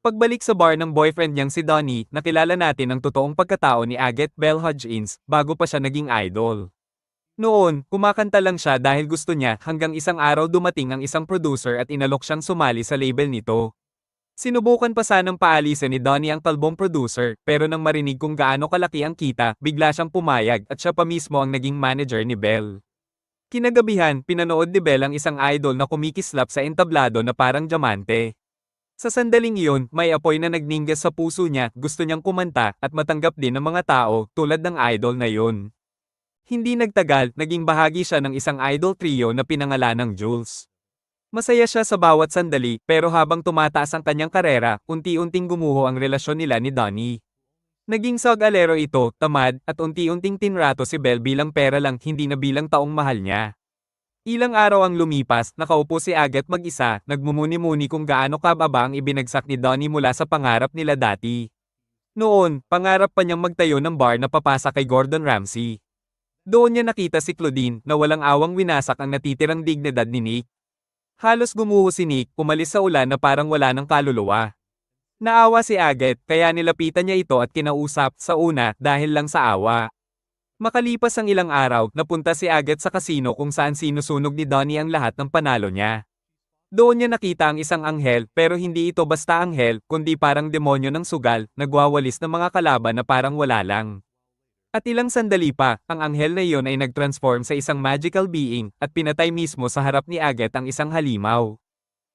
Pagbalik sa bar ng boyfriend niyang si Donnie, nakilala natin ang totoong pagkatao ni Agat Bell Hudgens, bago pa siya naging idol. Noon, kumakanta lang siya dahil gusto niya hanggang isang araw dumating ang isang producer at inalok siyang sumali sa label nito. Sinubukan pa sanang paalisin ni Donnie ang kalbong producer, pero nang marinig kung gaano kalaki ang kita, bigla siyang pumayag at siya pa mismo ang naging manager ni Bell. Kinagabihan, pinanood ni Bell ang isang idol na kumikislap sa entablado na parang diamante. Sa sandaling iyon, may apoy na nagninggas sa puso niya, gusto niyang kumanta at matanggap din ng mga tao, tulad ng idol na yun. Hindi nagtagal, naging bahagi siya ng isang idol trio na pinangalanang Jules. Masaya siya sa bawat sandali, pero habang tumataas ang kanyang karera, unti-unting gumuho ang relasyon nila ni Donnie. Naging sag-alero ito, tamad, at unti-unting tinrato si Bell bilang pera lang, hindi na bilang taong mahal niya. Ilang araw ang lumipas, nakaupo si Agat mag-isa, nagmumuni-muni kung gaano kababa ang ibinagsak ni Donnie mula sa pangarap nila dati. Noon, pangarap pa niyang magtayo ng bar na papasa kay Gordon Ramsay. Doon niya nakita si Claudine na walang awang winasak ang natitirang dignidad ni Nick. Halos gumuho si Nick, umalis sa ulan na parang wala ng kaluluwa. Naawa si Agathe kaya nilapitan niya ito at kinausap sa una dahil lang sa awa. Makalipas ang ilang araw, napunta si Agathe sa kasino kung saan sinusunog ni Donnie ang lahat ng panalo niya. Doon niya nakita ang isang anghel pero hindi ito basta anghel kundi parang demonyo ng sugal, nagwawalis ng mga kalaban na parang wala lang. At ilang sandali pa, ang anghel na iyon ay nag-transform sa isang magical being at pinatay mismo sa harap ni Agathe ang isang halimaw.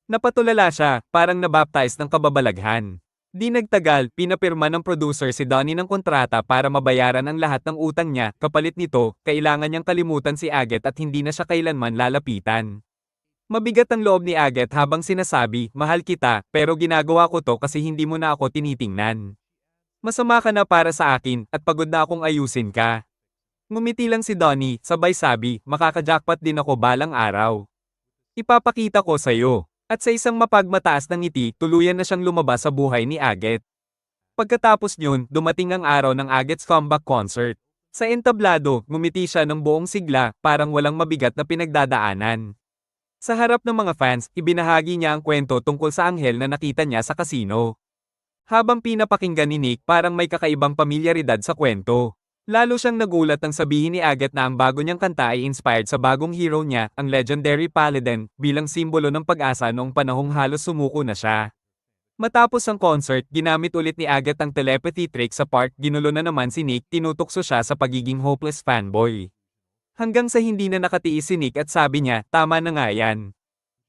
Napatulala siya, parang nabaptize ng kababalaghan. Di nagtagal, pinapirma ng producer si Donnie ng kontrata para mabayaran ang lahat ng utang niya, kapalit nito, kailangan niyang kalimutan si Agathe at hindi na siya kailanman lalapitan. Mabigat ang loob ni Agathe habang sinasabi, mahal kita, pero ginagawa ko to kasi hindi mo na ako tinitingnan. Masama ka na para sa akin, at pagod na akong ayusin ka. Ngumiti lang si Donnie, sabay sabi, makaka-jackpot din ako balang araw. Ipapakita ko sa'yo. At sa isang mapagmataas ng ngiti, tuluyan na siyang lumabas sa buhay ni Agathe. Pagkatapos nyun, dumating ang araw ng Agathe's comeback concert. Sa entablado, ngumiti siya ng buong sigla, parang walang mabigat na pinagdadaanan. Sa harap ng mga fans, ibinahagi niya ang kwento tungkol sa anghel na nakita niya sa kasino. Habang pinapakinggan ni Nick, parang may kakaibang pamilyaridad sa kwento. Lalo siyang nagulat nang sabihin ni Agathe na ang bago niyang kanta ay inspired sa bagong hero niya, ang legendary Paladin, bilang simbolo ng pag-asa noong panahong halos sumuko na siya. Matapos ang concert, ginamit ulit ni Agathe ang telepathy trick sa park, ginulo na naman si Nick, tinutukso siya sa pagiging hopeless fanboy. Hanggang sa hindi na nakatiis si Nick at sabi niya, tama na nga yan.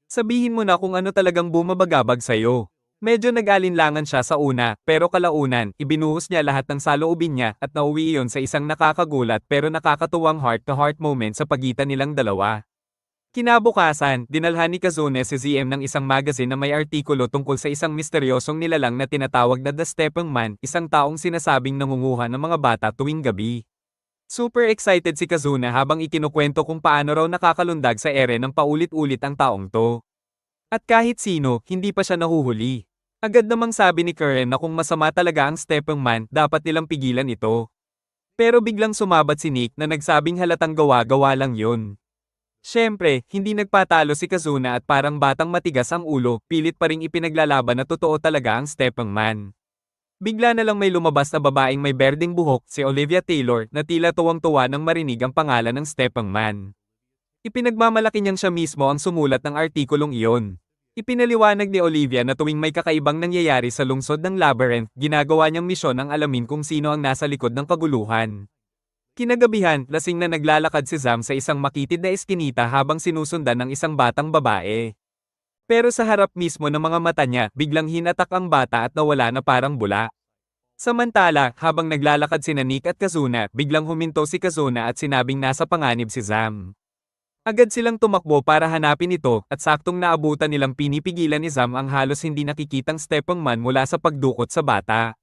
Sabihin mo na kung ano talagang bumabagabag sa'yo. Medyo nag-alinlangan siya sa una, pero kalaunan, ibinuhos niya lahat ng saloobin niya at nauwi iyon sa isang nakakagulat pero nakakatuwang heart-to-heart moment sa pagitan nilang dalawa. Kinabukasan, dinalhan ni Kazune si ZM ng isang magazine na may artikulo tungkol sa isang misteryosong nilalang na tinatawag na The Stepping Man, isang taong sinasabing nangunguha ng mga bata tuwing gabi. Super excited si Kazuna habang ikinukwento kung paano raw nakakalundag sa ere ng paulit-ulit ang taong to. At kahit sino, hindi pa siya nahuhuli. Agad namang sabi ni Karen na kung masama talaga ang Stepping Man, dapat nilang pigilan ito. Pero biglang sumabat si Nick na nagsabing halatang gawa-gawa lang yun. Siyempre, hindi nagpatalo si Kazuna at parang batang matigas ang ulo, pilit pa ring ipinaglalaban na totoo talaga ang Stepping Man. Bigla na lang may lumabas na babaeng may berdeng buhok, si Olivia Taylor, na tila tuwang-tuwa nang marinig ang pangalan ng Stepping Man. Ipinagmamalaki niyang siya mismo ang sumulat ng artikulong iyon. Ipinaliwanag ni Olivia na tuwing may kakaibang nangyayari sa lungsod ng Labyrinth, ginagawa niyang misyon ang alamin kung sino ang nasa likod ng kaguluhan. Kinagabihan, lasing na naglalakad si Zam sa isang makitid na eskinita habang sinusundan ng isang batang babae. Pero sa harap mismo ng mga mata niya, biglang hinatak ang bata at nawala na parang bula. Samantala, habang naglalakad sina Nick at Kazuna, biglang huminto si Kazuna at sinabing nasa panganib si Zam. Agad silang tumakbo para hanapin ito, at saktong naabutan nilang pinipigilan ni Zam ang halos hindi nakikitang Stepping Man mula sa pagdukot sa bata.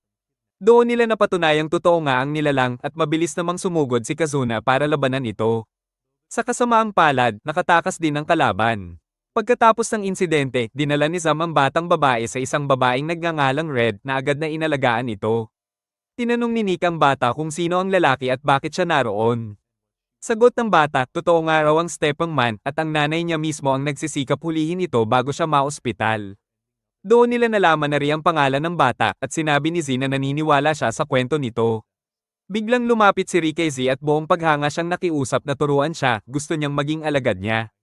Doon nila napatunayang totoo nga ang nilalang at mabilis namang sumugod si Kazuna para labanan ito. Sa kasamaang palad, nakatakas din ang kalaban. Pagkatapos ng insidente, dinala ni Zam ang batang babae sa isang babaeng nagngangalang Red na agad na inalagaan ito. Tinanong ni Nick ang bata kung sino ang lalaki at bakit siya naroon. Sagot ng bata, totoo nga raw ang Stepping Man at ang nanay niya mismo ang nagsisikap hulihin ito bago siya maospital. Doon nila nalaman na rin ang pangalan ng bata at sinabi ni Z na naniniwala siya sa kwento nito. Biglang lumapit si Ricky Z at buong paghanga siyang nakiusap na turuan siya, gusto niyang maging alagad niya.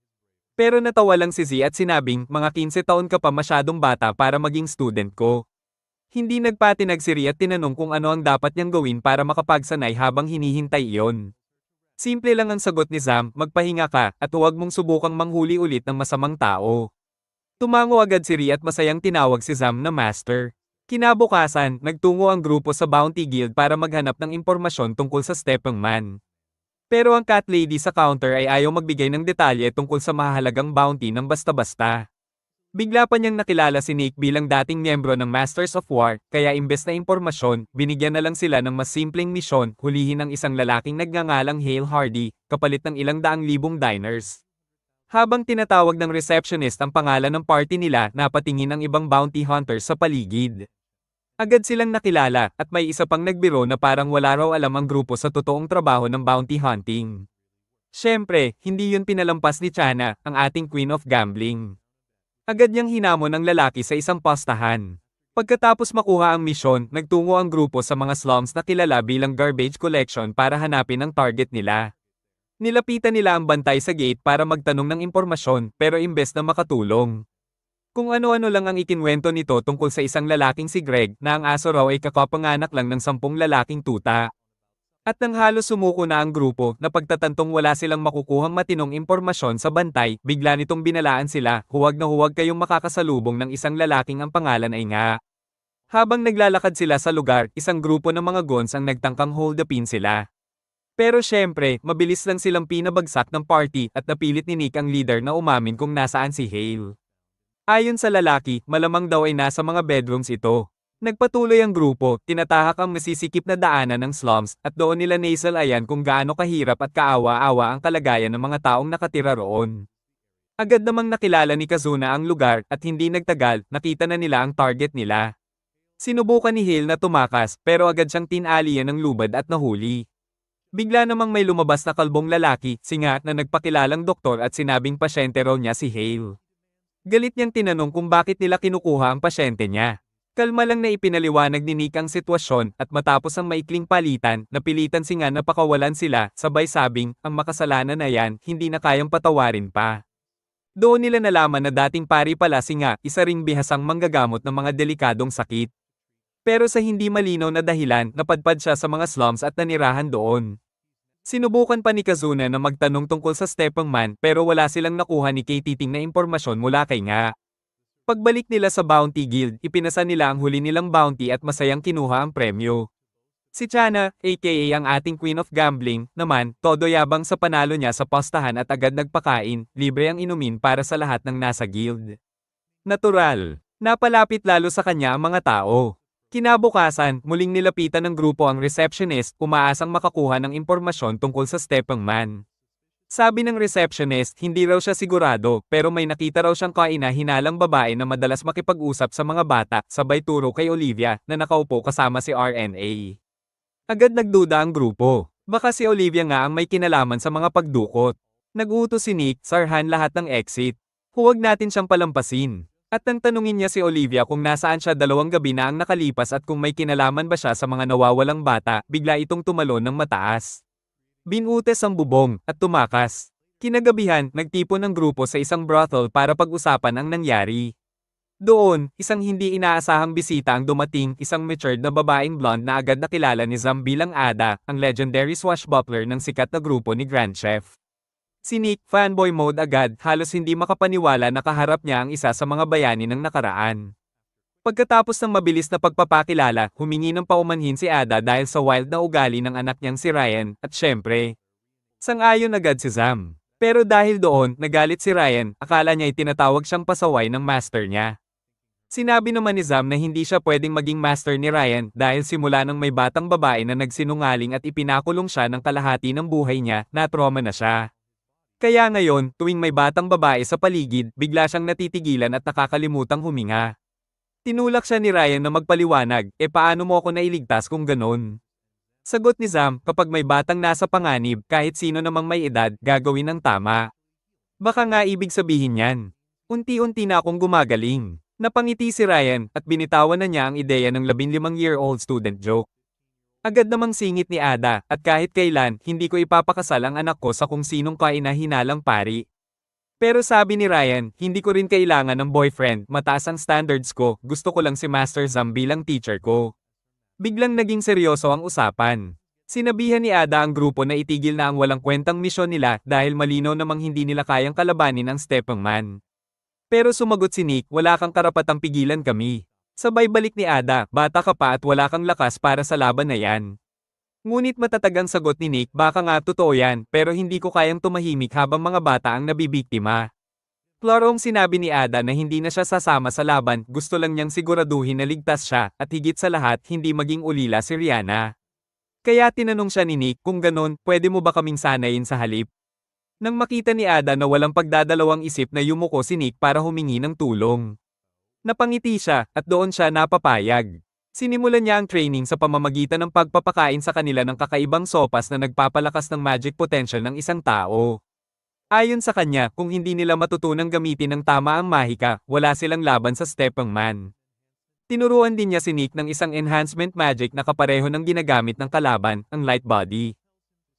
Pero natawa lang si Z at sinabing, mga 15 taon ka pa masyadong bata para maging student ko. Hindi nagpatinag si Ri at tinanong kung ano ang dapat niyang gawin para makapagsanay habang hinihintay iyon. Simple lang ang sagot ni Zam, magpahinga ka, at huwag mong subukang manghuli ulit ng masamang tao. Tumango agad si Ri at masayang tinawag si Zam na Master. Kinabukasan, nagtungo ang grupo sa Bounty Guild para maghanap ng impormasyon tungkol sa Stepping Man. Pero ang cat lady sa counter ay ayaw magbigay ng detalye tungkol sa mahalagang bounty ng basta-basta. Bigla pa niyang nakilala si Nick bilang dating miyembro ng Masters of War, kaya imbes na impormasyon, binigyan na lang sila ng mas simpleng misyon, hulihin ang isang lalaking nagngangalang Hale Hardy, kapalit ng ilang daang libong diners. Habang tinatawag ng receptionist ang pangalan ng party nila, napatingin ang ibang bounty hunters sa paligid. Agad silang nakilala at may isa pang nagbiro na parang wala raw alam ang grupo sa totoong trabaho ng bounty hunting. Siyempre, hindi yun pinalampas ni Chana, ang ating queen of gambling. Agad niyang hinamon ang lalaki sa isang pastahan. Pagkatapos makuha ang misyon, nagtungo ang grupo sa mga slums na kilala bilang garbage collection para hanapin ang target nila. Nilapitan nila ang bantay sa gate para magtanong ng impormasyon pero imbes na makatulong. Kung ano-ano lang ang ikinwento nito tungkol sa isang lalaking si Greg na ang aso raw ay kakapanganak lang ng 10 lalaking tuta. At nang halos sumuko na ang grupo na pagtatantong wala silang makukuhang matinong impormasyon sa bantay, bigla nitong binalaan sila, huwag na huwag kayong makakasalubong ng isang lalaking ang pangalan ay nga. Habang naglalakad sila sa lugar, isang grupo ng mga goons ang nagtangkang hold upin sila. Pero syempre, mabilis lang silang pinabagsak ng party at napilit ni Nick ang leader na umamin kung nasaan si Hale. Ayon sa lalaki, malamang daw ay nasa mga bedrooms ito. Nagpatuloy ang grupo, tinatahak ang masisikip na daanan ng slums, at doon nila nasalayan kung gaano kahirap at kaawa-awa ang kalagayan ng mga taong nakatira roon. Agad namang nakilala ni Kazuna ang lugar, at hindi nagtagal, nakita na nila ang target nila. Sinubukan ni Hale na tumakas, pero agad siyang tinalian ng lubad at nahuli. Bigla namang may lumabas na kalbong lalaki, singat na nagpakilalang doktor at sinabing pasyente raw niya si Hale. Galit niyang tinanong kung bakit nila kinukuha ang pasyente niya. Kalma lang na ipinaliwanag ni Nick ang sitwasyon at matapos ang maikling palitan, napilitan si nga na pakawalan sila, sabay sabing, ang makasalanan na yan, hindi na kayang patawarin pa. Doon nila nalaman na dating pari pala si nga, isa ring bihasang manggagamot ng mga delikadong sakit. Pero sa hindi malinaw na dahilan, napadpad siya sa mga slums at nanirahan doon. Sinubukan pa ni Kazuna na magtanong tungkol sa Stepang Man pero wala silang nakuha ni Kay titing na impormasyon mula kay nga. Pagbalik nila sa Bounty Guild, ipinasa nila ang huli nilang bounty at masayang kinuha ang premyo. Si Chana, aka ang ating Queen of Gambling, naman, todo yabang sa panalo niya sa pastahan at agad nagpakain, libre ang inumin para sa lahat ng nasa guild. Natural. Napalapit lalo sa kanya ang mga tao. Kinabukasan, muling nilapitan ng grupo ang receptionist, umaasang makakuha ng impormasyon tungkol sa Stepang Man. Sabi ng receptionist, hindi raw siya sigurado, pero may nakita raw siyang kaina-hinalang babae na madalas makipag-usap sa mga bata, sabay turo kay Olivia, na nakaupo kasama si RNA. Agad nagduda ang grupo. Baka si Olivia nga ang may kinalaman sa mga pagdukot. Nag-utos si Nick, sarhan lahat ng exit. Huwag natin siyang palampasin. At nang tanungin niya si Olivia kung nasaan siya 2 gabi na ang nakalipas at kung may kinalaman ba siya sa mga nawawalang bata, bigla itong tumalon ng mataas. Binutes ang bubong, at tumakas. Kinagabihan, nagtipon ng grupo sa isang brothel para pag-usapan ang nangyari. Doon, isang hindi inaasahang bisita ang dumating, isang matured na babaeng blonde na agad nakilala ni Zam bilang Ada, ang legendary swashbuckler ng sikat na grupo ni Grand Chef. Si Nick, fanboy mode agad, halos hindi makapaniwala na kaharap niya ang isa sa mga bayani ng nakaraan. Pagkatapos ng mabilis na pagpapakilala, humingi ng paumanhin si Ada dahil sa wild na ugali ng anak niyang si Ryan, at syempre, sang-ayon agad si Zam. Pero dahil doon, nagalit si Ryan, akala niya ay tinatawag siyang pasaway ng master niya. Sinabi naman ni Zam na hindi siya pwedeng maging master ni Ryan dahil simula nang may batang babae na nagsinungaling at ipinakulong siya ng kalahati ng buhay niya, na-trauma na siya. Kaya ngayon, tuwing may batang babae sa paligid, bigla siyang natitigilan at nakakalimutang huminga. Tinulak siya ni Ryan na magpaliwanag, paano mo ako nailigtas kung ganon? Sagot ni Zam, kapag may batang nasa panganib, kahit sino namang may edad, gagawin ng tama. Baka nga ibig sabihin yan. Unti-unti na akong gumagaling. Napangiti si Ryan, at binitawan na niya ang ideya ng 15-year-old student joke. Agad namang singit ni Ada, at kahit kailan, hindi ko ipapakasal ang anak ko sa kung sinong kaina-hinalang pari. Pero sabi ni Ryan, hindi ko rin kailangan ng boyfriend, mataas ang standards ko, gusto ko lang si Master Zam bilang teacher ko. Biglang naging seryoso ang usapan. Sinabihan ni Ada ang grupo na itigil na ang walang kwentang misyon nila dahil malinaw namang hindi nila kayang kalabanin ang Stepang Man. Pero sumagot si Nick, wala kang karapatang pigilan kami. Sabay balik ni Ada, bata ka pa at wala kang lakas para sa laban na yan. Ngunit matatag ang sagot ni Nick, baka nga totoo yan, pero hindi ko kayang tumahimik habang mga bata ang nabibiktima. Klarong sinabi ni Ada na hindi na siya sasama sa laban, gusto lang niyang siguraduhin na ligtas siya, at higit sa lahat, hindi maging ulila si Rihanna. Kaya tinanong siya ni Nick, kung ganon, pwede mo ba kaming sanayin sa halip? Nang makita ni Ada na walang pagdadalawang isip na yumuko si Nick para humingi ng tulong. Napangiti siya, at doon siya napapayag. Sinimulan niya ang training sa pamamagitan ng pagpapakain sa kanila ng kakaibang sopas na nagpapalakas ng magic potential ng isang tao. Ayon sa kanya, kung hindi nila matutunang gamitin ng tama ang mahika, wala silang laban sa Stepang Man. Tinuruan din niya si Nick ng isang enhancement magic na kapareho ng ginagamit ng kalaban, ang Light Body.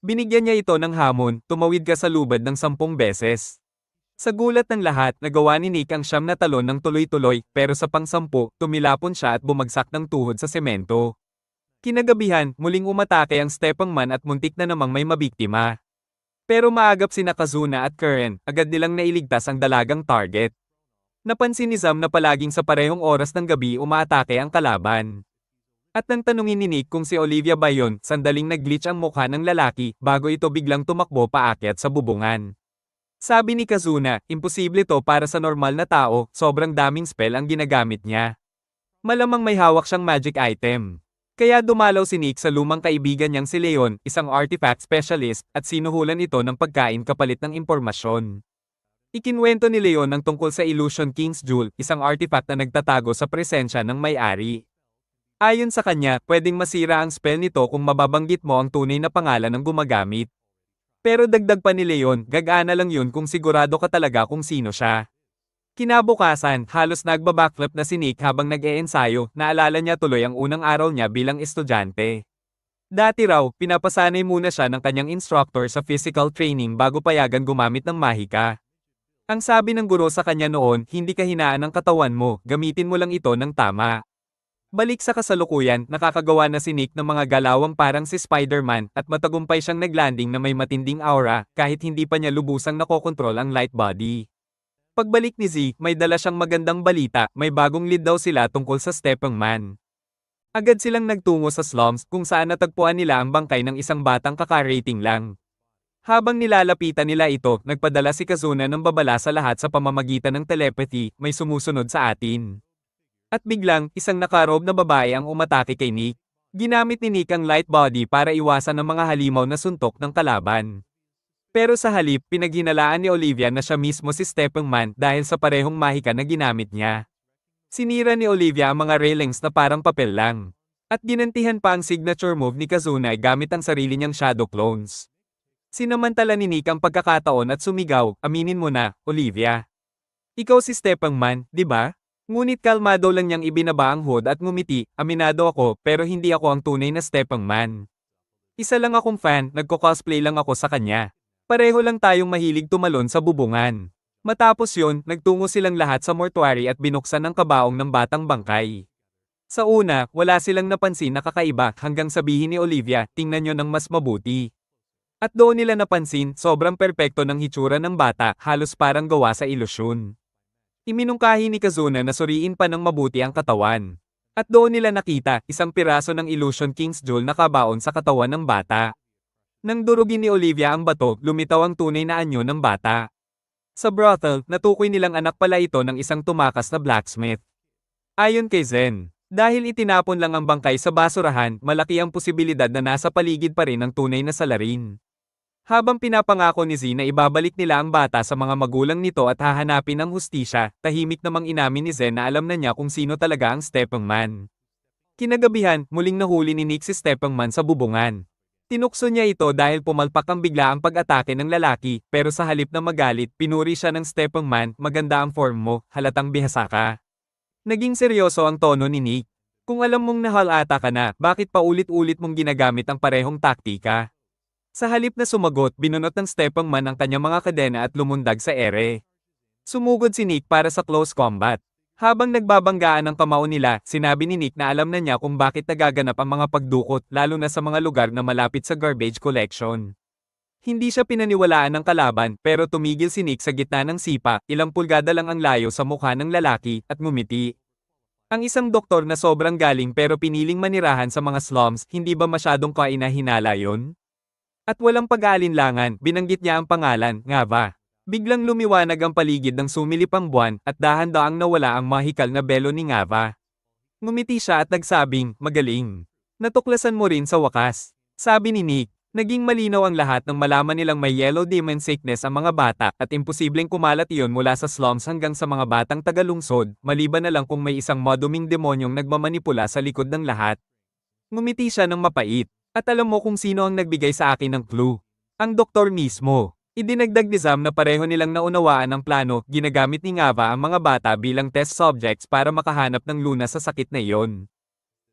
Binigyan niya ito ng hamon, tumawid ka sa lubad ng 10 beses. Sa gulat ng lahat, nagawa ni Nick ang siyam na talon ng tuloy-tuloy, pero sa pang-10, tumilapon siya at bumagsak ng tuhod sa semento. Kinagabihan, muling umatake ang Stepang Man at muntik na namang may mabiktima. Pero maagap sina Kazuna at Karen, agad nilang nailigtas ang dalagang target. Napansin ni Zam na palaging sa parehong oras ng gabi umaatake ang kalaban. At nang tanungin ni Nick kung si Olivia ba yun, sandaling nag-glitch ang mukha ng lalaki bago ito biglang tumakbo paakyat sa bubungan. Sabi ni Kazuna, imposible to para sa normal na tao, sobrang daming spell ang ginagamit niya. Malamang may hawak siyang magic item. Kaya dumalaw si Nick sa lumang kaibigan niyang si Leon, isang artifact specialist, at sinuhulan ito ng pagkain kapalit ng impormasyon. Ikinwento ni Leon ang tungkol sa Illusion King's Jewel, isang artifact na nagtatago sa presensya ng may-ari. Ayon sa kanya, pwedeng masira ang spell nito kung mababanggit mo ang tunay na pangalan ng gumagamit. Pero dagdag pa ni Leon, gagana lang yun kung sigurado ka talaga kung sino siya. Kinabukasan, halos nagbabackflip na si Nick habang nag-e-ensayo, naalala niya tuloy ang unang araw niya bilang estudyante. Dati raw, pinapasanay muna siya ng kanyang instructor sa physical training bago payagan gumamit ng mahika. Ang sabi ng guro sa kanya noon, hindi kahinaan ng katawan mo, gamitin mo lang ito ng tama. Balik sa kasalukuyan, nakakagawa na si Nick ng mga galawang parang si Spider-Man at matagumpay siyang naglanding na may matinding aura kahit hindi pa niya lubusang nakokontrol ang Light Body. Pagbalik ni Z, may dala siyang magandang balita, may bagong lead daw sila tungkol sa Stepang Man. Agad silang nagtungo sa slums kung saan natagpuan nila ang bangkay ng isang batang kakarating lang. Habang nilalapitan nila ito, nagpadala si Kazuna ng babala sa lahat sa pamamagitan ng telepathy, may sumusunod sa atin. At biglang, isang nakarob na babae ang umatake kay Nick. Ginamit ni Nick ang Light Body para iwasan ang mga halimaw na suntok ng kalaban. Pero sa halip, pinaghinalaan ni Olivia na siya mismo si Stepang Man dahil sa parehong mahika na ginamit niya. Sinira ni Olivia ang mga railings na parang papel lang. At ginantihan pa ang signature move ni Kazuna gamit ang sarili niyang shadow clones. Sinamantala ni Nick ang pagkakataon at sumigaw, aminin mo na, Olivia. Ikaw si Stepang Man, di ba? Ngunit kalmado lang niyang ibinaba ang hood at ngumiti, aminado ako, pero hindi ako ang tunay na Stepang Man. Isa lang akong fan, nagko-cosplay lang ako sa kanya. Pareho lang tayong mahilig tumalon sa bubungan. Matapos yun, nagtungo silang lahat sa mortuary at binuksan ang kabaong ng batang bangkay. Sa una, wala silang napansin na kakaiba hanggang sabihin ni Olivia, tingnan nyo ng mas mabuti. At doon nila napansin, sobrang perpekto ng hitsura ng bata, halos parang gawa sa ilusyon. Iminungkahi ni Kazuna na suriin pa ng mabuti ang katawan. At doon nila nakita, isang piraso ng Illusion King's Jewel na kabaon sa katawan ng bata. Nang durugin ni Olivia ang bato, lumitaw ang tunay na anyo ng bata. Sa brothel, natukoy nilang anak pala ito ng isang tumakas na blacksmith. Ayon kay Zen, dahil itinapon lang ang bangkay sa basurahan, malaki ang posibilidad na nasa paligid pa rin ang tunay na salarin. Habang pinapangako ni Z na ibabalik nila ang bata sa mga magulang nito at hahanapin ang hustisya, tahimik namang inamin ni Zen na alam na niya kung sino talaga ang Stepang Man. Kinagabihan, muling nahuli ni Nick si Stepang Man sa bubungan. Tinukso niya ito dahil pumalpak ang biglaang pag-atake ng lalaki, pero sa halip na magalit, pinuri siya ng Stepang Man, maganda ang form mo, halatang bihasa ka. Naging seryoso ang tono ni Nick. Kung alam mong nahalata ka na, bakit paulit-ulit mong ginagamit ang parehong taktika? Sa halip na sumagot, binunot ng Stepang Man ang kanyang mga kadena at lumundag sa ere. Sumugod si Nick para sa close combat. Habang nagbabanggaan ang kamao nila, sinabi ni Nick na alam na niya kung bakit nagaganap ang mga pagdukot lalo na sa mga lugar na malapit sa garbage collection. Hindi siya pinaniwalaan ng kalaban pero tumigil si Nick sa gitna ng sipa, ilang pulgada lang ang layo sa mukha ng lalaki, at ngumiti. Ang isang doktor na sobrang galing pero piniling manirahan sa mga slums, hindi ba masyadong kainahinala yon? At walang pag-aalinlangan, binanggit niya ang pangalan, Ngava. Biglang lumiwanag ang paligid ng sumilipang buwan at dahan-daang nawala ang mahikal na belo ni Ngava. Ngumiti siya at nagsabing, magaling. Natuklasan mo rin sa wakas. Sabi ni Nick, Naging malinaw ang lahat nang malaman nilang may yellow demon sickness ang mga bata at imposibleng kumalat iyon mula sa slums hanggang sa mga batang tagalungsod, maliban na lang kung may isang maduming demonyong nagmamanipula sa likod ng lahat. Ngumiti siya ng mapait. At alam mo kung sino ang nagbigay sa akin ng clue. Ang doktor mismo. Idinagdag ni Zam na pareho nilang naunawaan ang plano, ginagamit ni Ngava ang mga bata bilang test subjects para makahanap ng lunas sa sakit na iyon.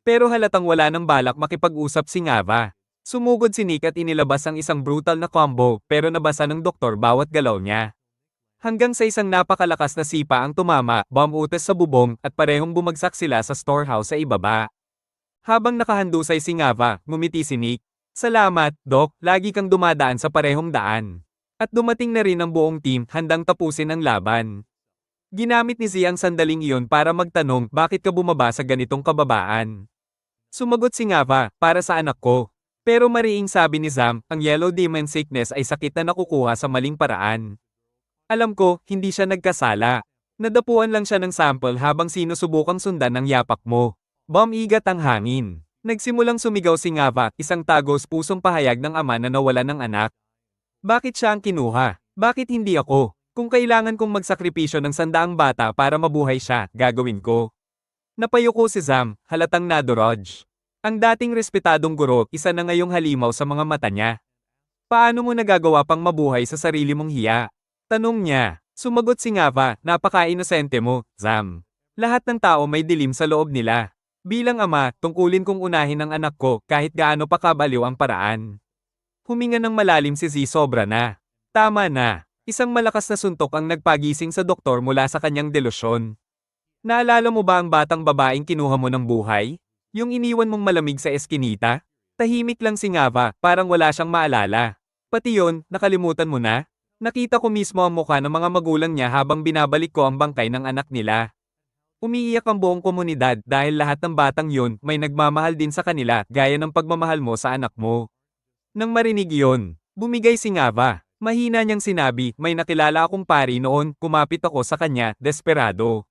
Pero halatang wala ng balak makipag-usap si Ngava. Sumugod si Nick at inilabas ang isang brutal na combo pero nabasa ng doktor bawat galaw niya. Hanggang sa isang napakalakas na sipa ang tumama, bomb utos sa bubong at parehong bumagsak sila sa storehouse sa ibaba. Habang nakahandusay si Ngava, ngumiti si Nick. Salamat, Doc, lagi kang dumadaan sa parehong daan. At dumating na rin ang buong team, handang tapusin ang laban. Ginamit ni Z ang sandaling iyon para magtanong bakit ka bumaba sa ganitong kababaan. Sumagot si Ngava, para sa anak ko. Pero mariing sabi ni Zam, ang yellow demon sickness ay sakit na nakukuha sa maling paraan. Alam ko, hindi siya nagkasala. Nadapuan lang siya ng sample habang sinusubukang sundan ng yapak mo. Bumigat ang hangin. Nagsimulang sumigaw si Ngava, isang tagos pusong pahayag ng ama na nawalan ng anak. Bakit siya ang kinuha? Bakit hindi ako? Kung kailangan kong magsakripisyo ng 100 bata para mabuhay siya, gagawin ko. Napayuko si Zam, halatang nadoroj. Ang dating respetadong guro, isa na ngayong halimaw sa mga mata niya. Paano mo nagagawa pang mabuhay sa sarili mong hiya? Tanong niya. Sumagot si Ngava, napaka-inosente mo, Zam. Lahat ng tao may dilim sa loob nila. Bilang ama, tungkulin kong unahin ang anak ko kahit gaano pa kabaliw ang paraan. Huminga ng malalim si Z, sobra na. Tama na. Isang malakas na suntok ang nagpagising sa doktor mula sa kanyang delusyon. Naalala mo ba ang batang babaeng kinuha mo ng buhay? Yung iniwan mong malamig sa eskinita? Tahimik lang si Ngava, parang wala siyang maalala. Pati yon, nakalimutan mo na? Nakita ko mismo ang mukha ng mga magulang niya habang binabalik ko ang bangkay ng anak nila. Umiiyak ang buong komunidad dahil lahat ng batang yon may nagmamahal din sa kanila gaya ng pagmamahal mo sa anak mo. Nang marinig yon, bumigay si Ngava. Mahina niyang sinabi, may nakilala akong pari noon, kumapit ako sa kanya, desperado.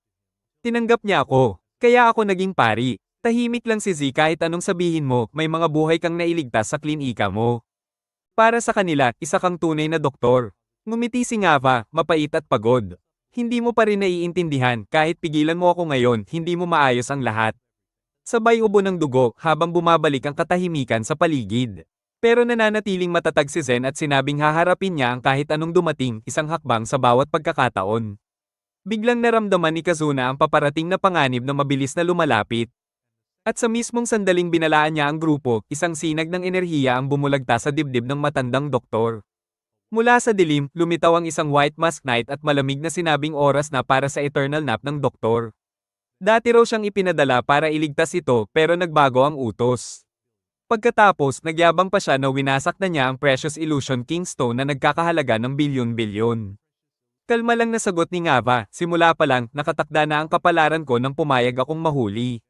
Tinanggap niya ako, kaya ako naging pari. Tahimik lang si Z, kahit anong sabihin mo, may mga buhay kang nailigtas sa klinika mo. Para sa kanila, isa kang tunay na doktor. Ngumiti si Ngava, mapait at pagod. Hindi mo pa rin naiintindihan, kahit pigilan mo ako ngayon, hindi mo maayos ang lahat. Sabay ubo ng dugo habang bumabalik ang katahimikan sa paligid. Pero nananatiling matatag si Zen at sinabing haharapin niya ang kahit anong dumating, isang hakbang sa bawat pagkakataon. Biglang naramdaman ni Kazuna ang paparating na panganib na mabilis na lumalapit. At sa mismong sandaling binalaan niya ang grupo, isang sinag ng enerhiya ang bumulagta sa dibdib ng matandang doktor. Mula sa dilim, lumitaw ang isang white mask knight at malamig na sinabing oras na para sa eternal nap ng doktor. Dati raw siyang ipinadala para iligtas ito pero nagbago ang utos. Pagkatapos, nagyabang pa siya na winasak na niya ang Precious Illusion Kingstone na nagkakahalaga ng bilyon-bilyon. Kalma lang na sagot ni Ngava, simula pa lang, nakatakda na ang kapalaran ko nang pumayag akong mahuli.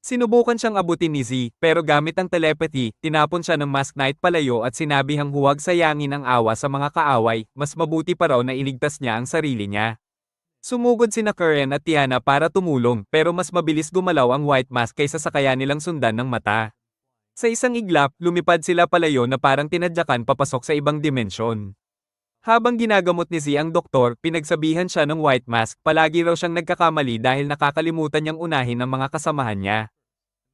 Sinubukan siyang abutin ni Z, pero gamit ang telepathy, tinapon siya ng Mask Knight palayo at sinabihang huwag sayangin ang awa sa mga kaaway, mas mabuti pa raw na iligtas niya ang sarili niya. Sumugod sina Karen at Tiana para tumulong, pero mas mabilis gumalaw ang White Mask kaysa sa kaya nilang sundan ng mata. Sa isang iglap, lumipad sila palayo na parang tinadyakan papasok sa ibang dimensyon. Habang ginagamot ni Z ang doktor, pinagsabihan siya ng White Mask, palagi raw siyang nagkakamali dahil nakakalimutan niyang unahin ang mga kasamahan niya.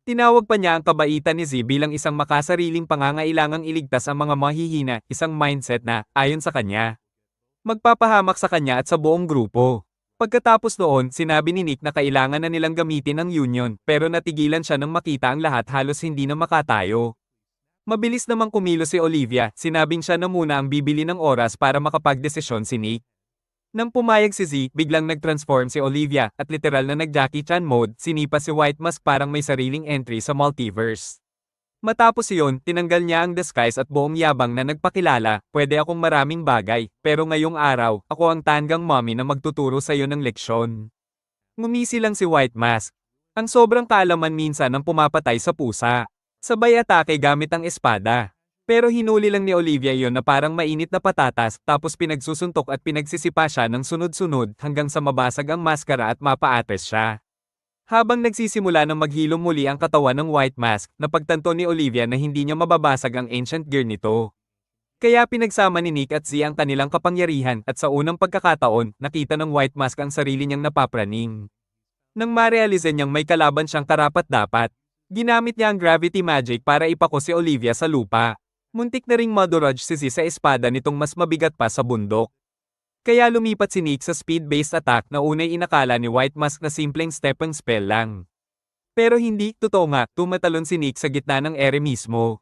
Tinawag pa niya ang kabaitan ni Z bilang isang makasariling pangangailangang iligtas ang mga mahihina, isang mindset na, ayon sa kanya, magpapahamak sa kanya at sa buong grupo. Pagkatapos noon, sinabi ni Nick na kailangan na nilang gamitin ang Union, pero natigilan siya nang makita ang lahat halos hindi na makatayo. Mabilis namang kumilos si Olivia, sinabing siya na muna ang bibili ng oras para makapagdesisyon si Nick. Nang pumayag si Z, biglang nag-transform si Olivia, at literal na nag-Jackie Chan mode, sinipa si White Mask parang may sariling entry sa multiverse. Matapos iyon, tinanggal niya ang disguise at buong yabang na nagpakilala, pwede akong maraming bagay, pero ngayong araw, ako ang tanggang mommy na magtuturo sa iyo ng leksyon. Ngumisi lang si White Mask. Ang sobrang kaalaman minsan ang pumapatay sa pusa. Sabay atake gamit ang espada. Pero hinuli lang ni Olivia yon na parang mainit na patatas, tapos pinagsusuntok at pinagsisipa siya ng sunod-sunod hanggang sa mabasag ang maskara at mapaatres siya. Habang nagsisimula ng maghilom muli ang katawan ng White Mask, napagtanto ni Olivia na hindi niya mababasag ang ancient gear nito. Kaya pinagsama ni Nick at Z ang kanilang kapangyarihan at sa unang pagkakataon, nakita ng White Mask ang sarili niyang napapraning. Nang marealize niyang may kalaban siyang karapat-dapat, ginamit niya ang gravity magic para ipako si Olivia sa lupa. Muntik na ring madurage si Z sa espada nitong mas mabigat pa sa bundok. Kaya lumipat si Nick sa speed-based attack na unay inakala ni White Mask na simpleng stepping spell lang. Pero hindi, totoo nga, tumatalon si Nick sa gitna ng ere mismo.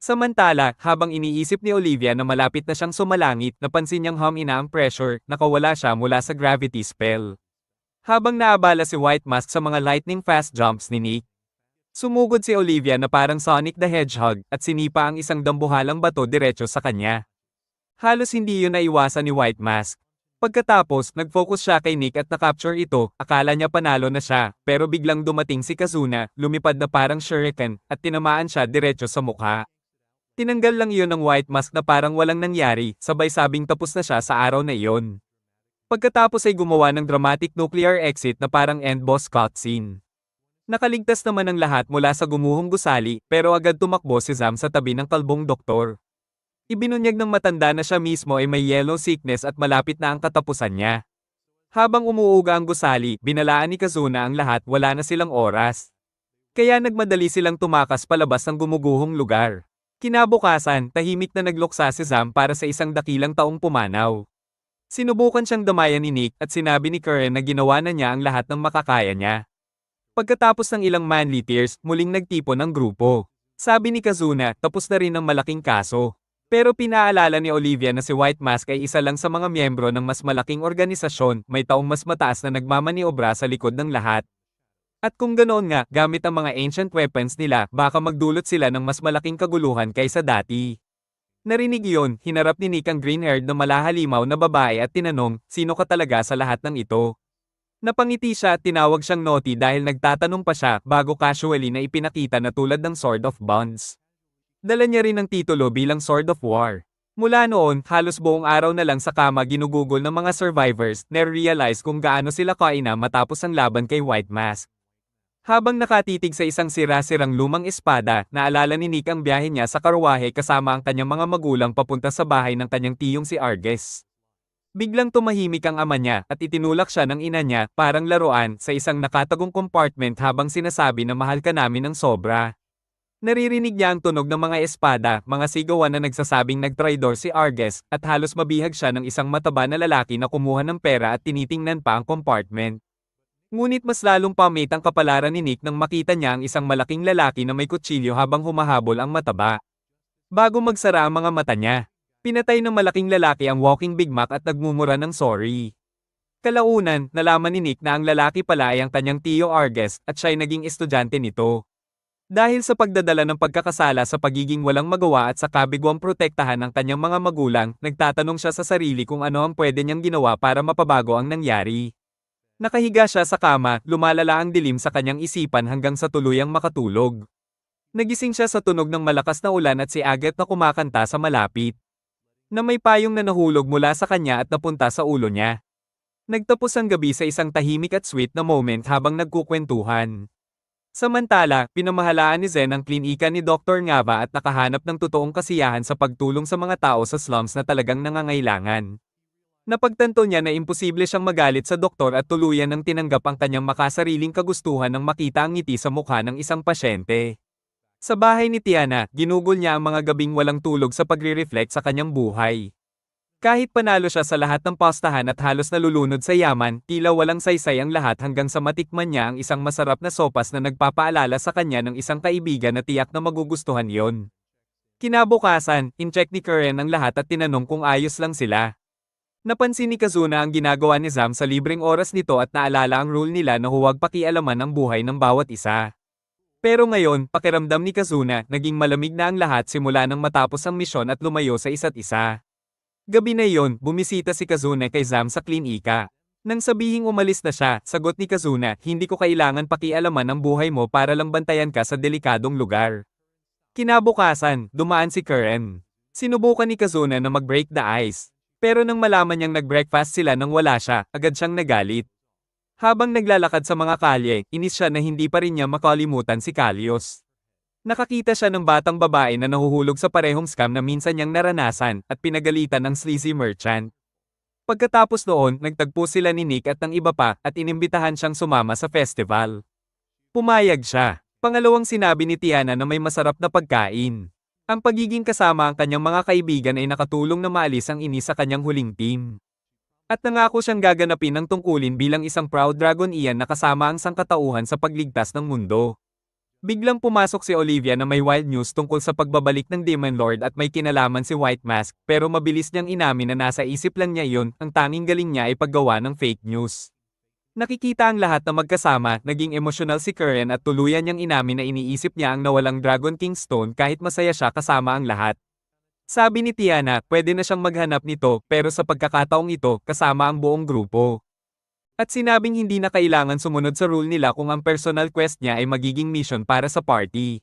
Samantala, habang iniisip ni Olivia na malapit na siyang sumalangit, napansin niyang humina ang pressure, nakawala siya mula sa gravity spell. Habang naabala si White Mask sa mga lightning fast jumps ni Nick, sumugod si Olivia na parang Sonic the Hedgehog at sinipa ang isang dambuhalang bato diretso sa kanya. Halos hindi yun naiwasan ni White Mask. Pagkatapos, nag-focus siya kay Nick at na-capture ito, akala niya panalo na siya, pero biglang dumating si Kazuna, lumipad na parang shuriken, at tinamaan siya diretso sa mukha. Tinanggal lang iyon ng White Mask na parang walang nangyari, sabay sabing tapos na siya sa araw na iyon. Pagkatapos ay gumawa ng dramatic nuclear exit na parang end boss cutscene. Nakaligtas naman ang lahat mula sa gumuhong gusali, pero agad tumakbo si Zam sa tabi ng kalbong doktor. Ibinunyag ng matanda na siya mismo ay may yellow sickness at malapit na ang katapusan niya. Habang umuuga ang gusali, binalaan ni Kazuna ang lahat, wala na silang oras. Kaya nagmadali silang tumakas palabas ng gumuguhong lugar. Kinabukasan, tahimik na nagluksa si Zam para sa isang dakilang taong pumanaw. Sinubukan siyang damayan ni Nick at sinabi ni Karen na ginawa na niya ang lahat ng makakaya niya. Pagkatapos ng ilang manly tears, muling nagtipon ang grupo. Sabi ni Kazuna, tapos na rin ang malaking kaso. Pero pinaalala ni Olivia na si White Mask ay isa lang sa mga miyembro ng mas malaking organisasyon, may taong mas mataas na nagmamaniobra sa likod ng lahat. At kung ganoon nga, gamit ang mga ancient weapons nila, baka magdulot sila ng mas malaking kaguluhan kaysa dati. Narinig iyon, hinarap ni Nick ang green-haired na malahalimaw na babae at tinanong, sino ka talaga sa lahat ng ito? Napangiti siya at tinawag siyang Naughty dahil nagtatanong pa siya bago casually na ipinakita na tulad ng Sword of Bonds. Dala niya rin ang titulo bilang Sword of War. Mula noon, halos buong araw na lang sa kama ginugugol ng mga survivors, na-realize kung gaano sila kaina matapos ang laban kay White Mask. Habang nakatitig sa isang sira-sirang lumang espada, naalala ni Nick ang biyahe niya sa karwahe kasama ang kanyang mga magulang papunta sa bahay ng kanyang tiyong si Arges. Biglang tumahimik ang ama niya at itinulak siya ng ina niya, parang laruan, sa isang nakatagong compartment habang sinasabi na mahal ka namin ng sobra. Naririnig niya ang tunog ng mga espada, mga sigawan na nagsasabing nagtraidor si Arges, at halos mabihag siya ng isang mataba na lalaki na kumuha ng pera at tinitingnan pa ang compartment. Ngunit mas lalong pamit ang kapalaran ni Nick nang makita niya ang isang malaking lalaki na may kutsilyo habang humahabol ang mataba. Bago magsara ang mga mata niya, pinatay ng malaking lalaki ang walking Big Mac at nagmumura ng sorry. Kalaunan, nalaman ni Nick na ang lalaki pala ay ang kanyang tiyo Arges at siya'y naging estudyante nito. Dahil sa pagdadala ng pagkakasala sa pagiging walang magawa at sa kabiguang protektahan ng kanyang mga magulang, nagtatanong siya sa sarili kung ano ang pwede niyang ginawa para mapabago ang nangyari. Nakahiga siya sa kama, lumalala ang dilim sa kanyang isipan hanggang sa tuluyang makatulog. Nagising siya sa tunog ng malakas na ulan at si Agatha na kumakanta sa malapit. Na may payong na nahulog mula sa kanya at napunta sa ulo niya. Nagtapos ang gabi sa isang tahimik at sweet na moment habang nagkukwentuhan. Samantala, pinamahalaan ni Zen ang klinika ni Dr. Ngava at nakahanap ng totoong kasiyahan sa pagtulong sa mga tao sa slums na talagang nangangailangan. Napagtanto niya na imposible siyang magalit sa doktor at tuluyan ng tinanggap ang kanyang makasariling kagustuhan nang makita ang ngiti sa mukha ng isang pasyente. Sa bahay ni Tiana, ginugol niya ang mga gabing walang tulog sa pagre-reflect sa kanyang buhay. Kahit panalo siya sa lahat ng pastahan at halos nalulunod sa yaman, tila walang saysay ang lahat hanggang sa matikman niya ang isang masarap na sopas na nagpapaalala sa kanya ng isang kaibigan na tiyak na magugustuhan yon. Kinabukasan, in-check ni Karen ang lahat at tinanong kung ayos lang sila. Napansin ni Kazuna ang ginagawa ni Zam sa libreng oras nito at naalala ang rule nila na huwag pakialaman ang buhay ng bawat isa. Pero ngayon, pakiramdam ni Kazuna, naging malamig na ang lahat simula nang matapos ang misyon at lumayo sa isa't isa. Gabi na iyon, bumisita si Kazuna kay Zam sa klinika. Nang sabihing umalis na siya, sagot ni Kazuna, hindi ko kailangan pakialaman ang buhay mo para lang bantayan ka sa delikadong lugar. Kinabukasan, dumaan si Karen. Sinubukan ni Kazuna na mag-break the ice. Pero nang malaman niyang nag-breakfast sila nang wala siya, agad siyang nagalit. Habang naglalakad sa mga kalye, inis siya na hindi pa rin niya makalimutan si Kalios. Nakakita siya ng batang babae na nahuhulog sa parehong scam na minsan niyang naranasan at pinagalitan ng sleazy merchant. Pagkatapos noon, nagtagpo sila ni Nick at ng iba pa at inimbitahan siyang sumama sa festival. Pumayag siya. Pangalawang sinabi ni Tiana na may masarap na pagkain. Ang pagiging kasama ang kanyang mga kaibigan ay nakatulong na maalis ang inis sa kanyang huling team. At nangako siyang gaganapin ang tungkulin bilang isang proud dragon iyan na kasama ang sangkatauhan sa pagligtas ng mundo. Biglang pumasok si Olivia na may wild news tungkol sa pagbabalik ng Demon Lord at may kinalaman si White Mask, pero mabilis niyang inamin na nasa isip lang niya iyon, ang tanging galing niya ay paggawa ng fake news. Nakikita ang lahat na magkasama, naging emosyonal si Karen at tuluyan niyang inamin na iniisip niya ang nawalang Dragon King Stone kahit masaya siya kasama ang lahat. Sabi ni Tiana, pwede na siyang maghanap nito pero sa pagkakataong ito, kasama ang buong grupo. At sinabing hindi na kailangan sumunod sa rule nila kung ang personal quest niya ay magiging mission para sa party.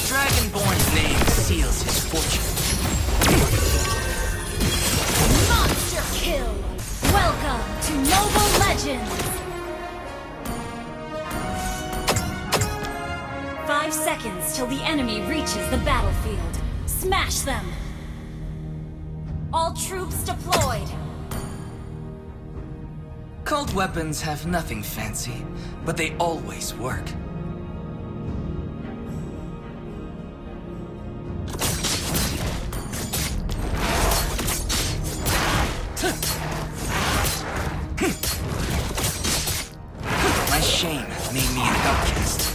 Dragonborn's name seals his fortune. Monster kill! Welcome to Mobile Legends! 5 seconds till the enemy reaches the battlefield. Smash them! All troops deployed! Cold weapons have nothing fancy, but they always work. My shame made me an outcast.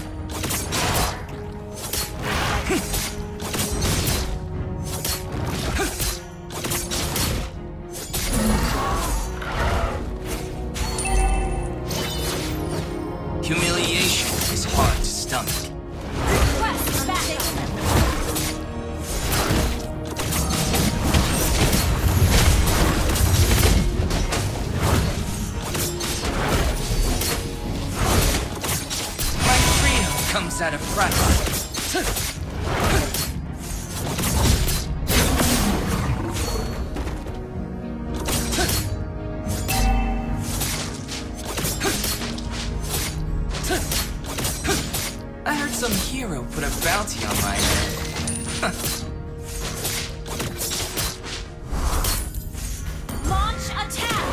Humiliation is hard to stomach. Request backup! My trio comes out of practice. I heard some hero put a bounty on my head. Launch attack!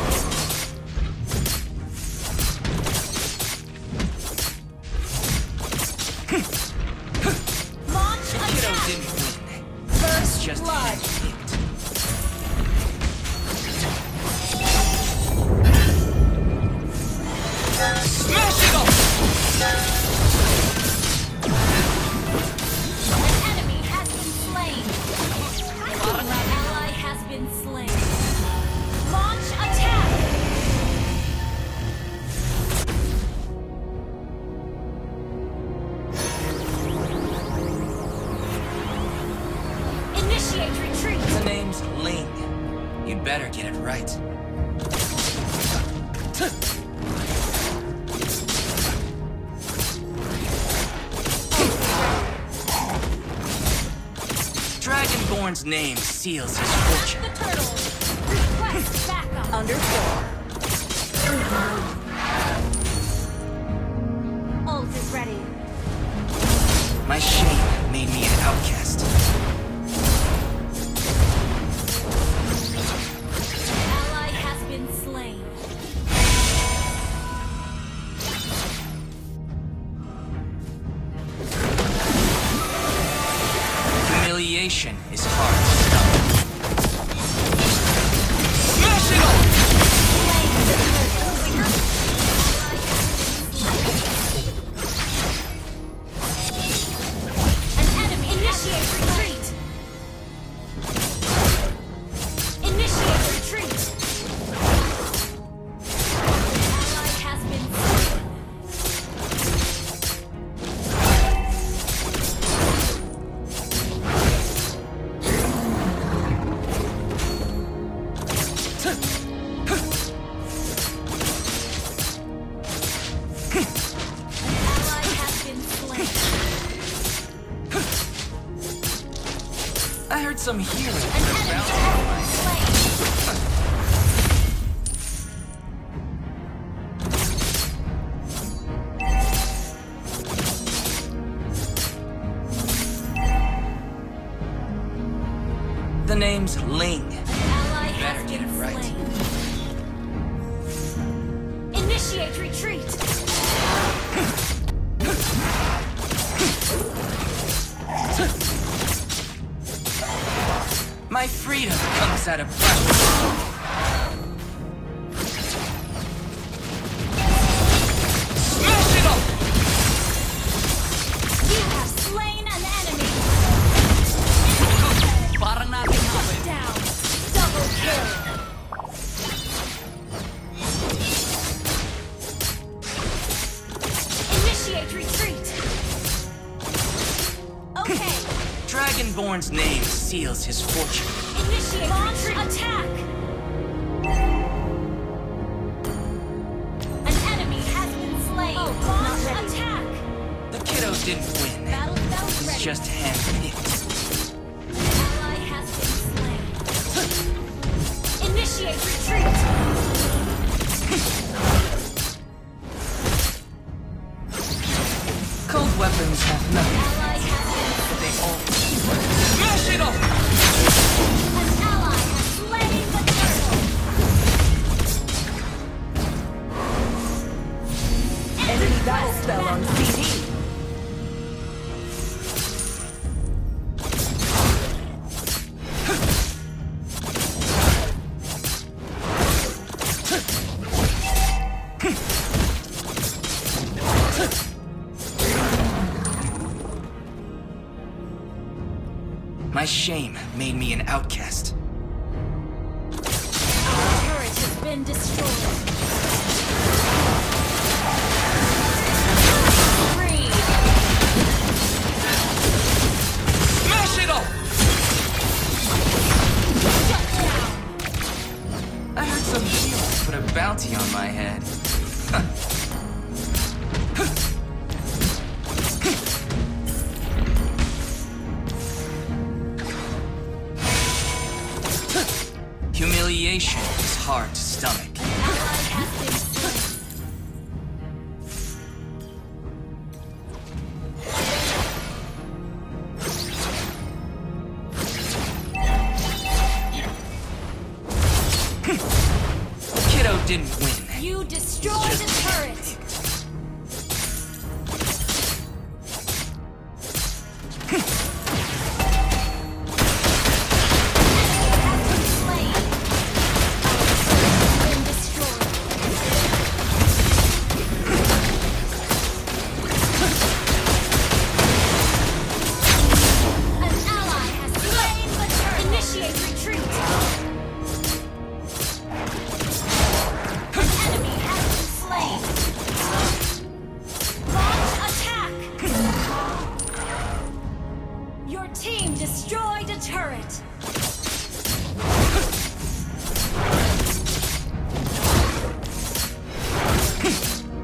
Launch Kiddo attack! didn't win. First Just blood! handpicked. Smash it up! An enemy has been slain! An ally has been slain! Launch attack! Initiate retreat! The name's Ling. You'd better get it right. Dragonborn's name seals his fortune. The turtle! Request backup! Understood. Ult is ready. My shame made me an outcast. Ally has been slain. Humiliation is hard to stomach. Smash it up! An enemy initiate retreat! some hero An put a enemy bounty on my has head. been slain. The name's Ling. An ally Better has get been it right. slain. Initiate retreat. My freedom comes at a price. Smash it up! You have slain an enemy. Parang natin hapon. Down. Double kill. Initiate retreat. Okay. Dragonborn's name seals his fortune. Initiate launch attack. An enemy has been slain. Launch attack. The kiddo didn't win. Battle spell He's ready. just handpicked. Ally has been slain. Initiate retreat. Cold weapons have nothing, Ally has been but they all smash it up! An ally has slain the turtle. Enemy battle spell on CD. My shame made me an outcast. Turret has been destroyed. Three. Smash it up! Shut down. I heard some hero put a bounty on my head. Humiliation is hard to stomach. Ally has been slain. Kiddo didn't win. You destroy the turret. Slain. Been destroyed. An ally has slain the turret. Initiate retreat. An enemy has been slain. Launch attack. Your team destroyed a turret.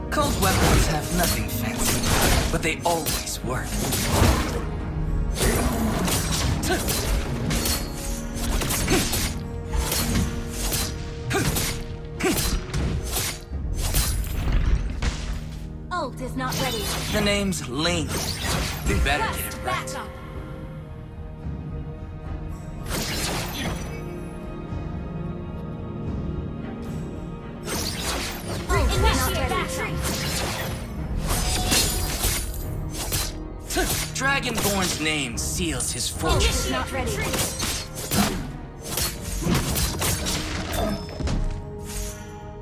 Cold weapons have nothing fancy, but they always work. Ult is not ready. The name's Ling. We better get Request it right. backup. Initiate retreat. Dragonborn's name seals his fortune. Initiate not ready.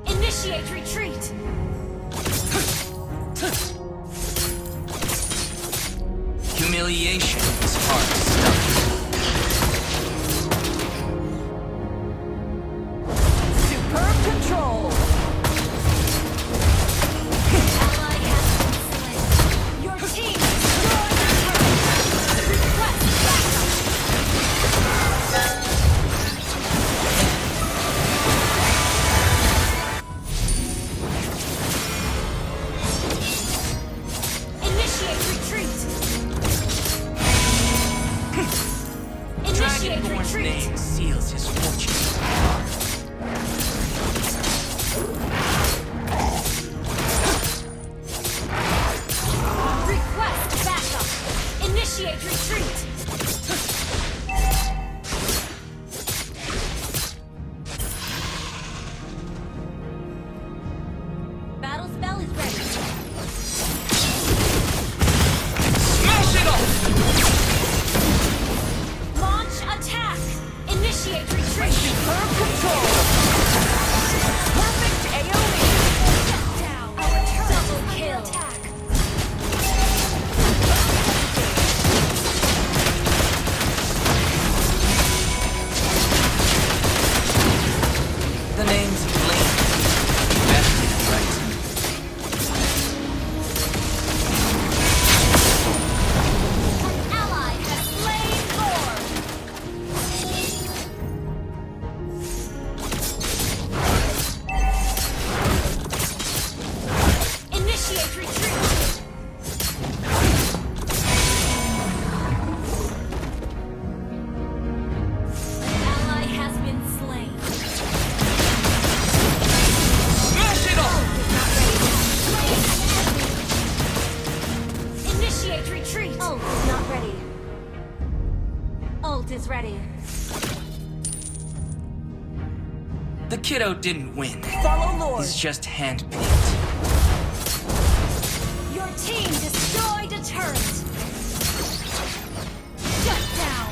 Initiate retreat. Humiliation is hard to stomach. Superb control. Ally has been slain. Your team destroyed the turret. Request backup. Initiate retreat. name seals his fortune. Request backup. Initiate retreat. Battle spell is ready. Smash it all! Launch attack. Initiate retreat. Superb control. Perfect AoE. Shut down. Our turret double kill. Attack. The name's Blink. Better get it right. An ally has slain Lord. Initiate retreat. An ally has been slain. Smash it all! Initiate retreat. Ult is not ready. Ult is ready. The kiddo didn't win. Follow Lord. He's just hand-picked. Your team destroyed a turret. Shut down.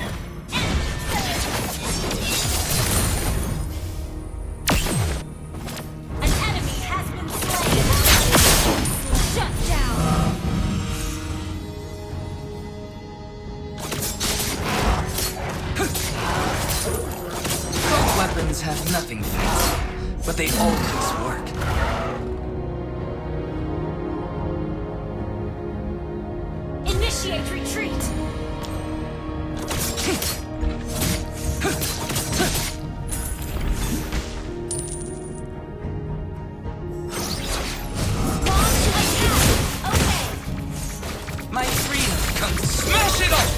An enemy has been slain. Shut down. Both weapons have nothing fancy, but they always work. Initiate retreat. Launch attack. Okay. My freedom comes. Smash it all!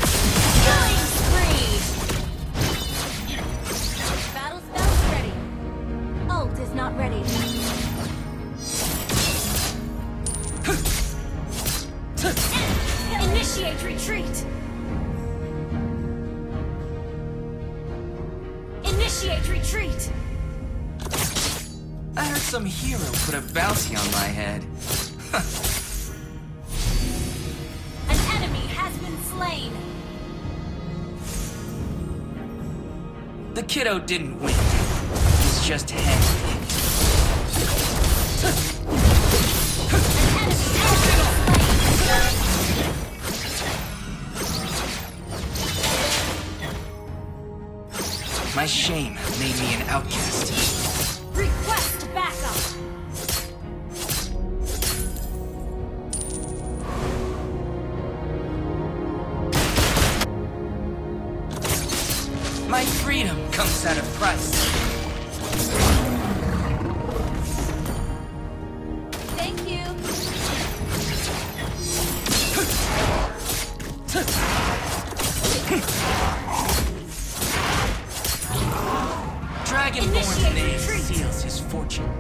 Killing spree. Battle spell is ready. Ult is not ready. Initiate retreat. Initiate retreat. I heard some hero put a bounty on my head. An enemy has been slain. The kiddo didn't win. He's just hand-picked. An enemy has been slain. My shame made me an outcast. Request backup. My freedom comes at a price. Thank you. Dragonborn's Initiate name retreat. seals his fortune.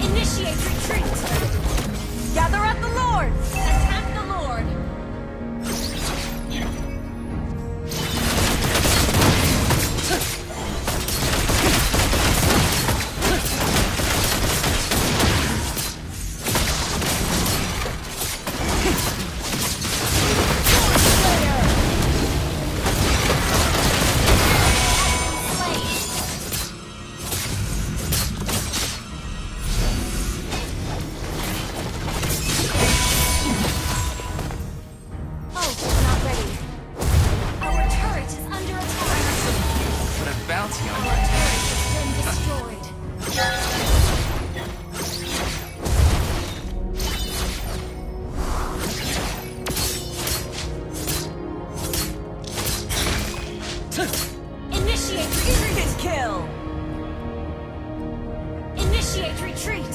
Initiate retreat. Gather at the Lord. Attack the Lord. bounty on Our my turret has been destroyed. Initiate retreat! Hit kill! Initiate retreat!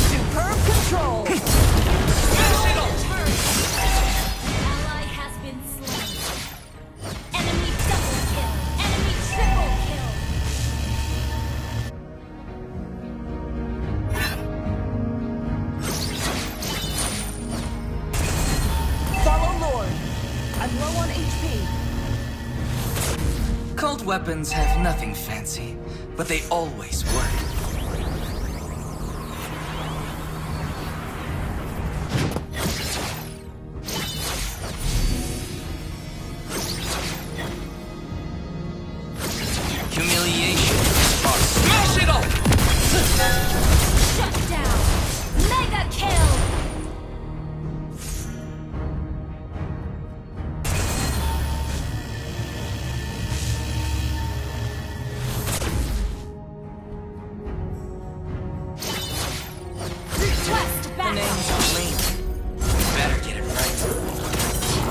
Superb control! Destroy the turret! I'm low on HP. Cold weapons have nothing fancy, but they always work. Humiliation is hard. Smash it all! Shut down! Mega kill! Request The backup! name's Link. You better get it right.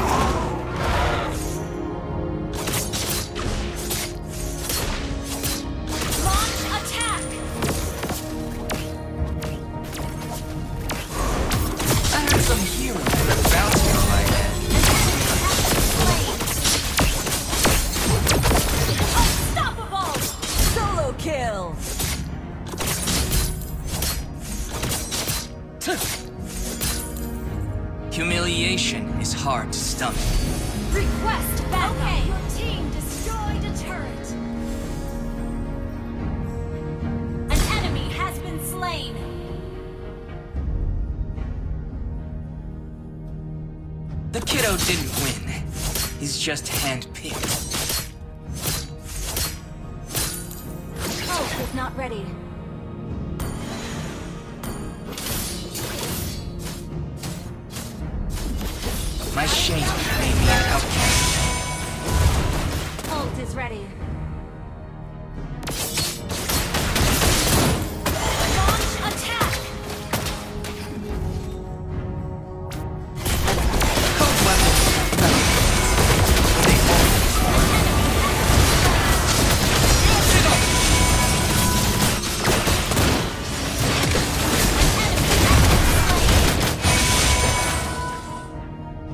Launch attack! I heard some hero put a bounty on my head. Unstoppable! Solo kill. Humiliation is hard to stomach. Request backup! Okay, your team destroyed a turret. An enemy has been slain. The kiddo didn't win. He's just handpicked. Ult is not ready. My shame made me an outcast. Ult is ready. Launch attack! Cold weapons, nothing. They always work. Smash it up!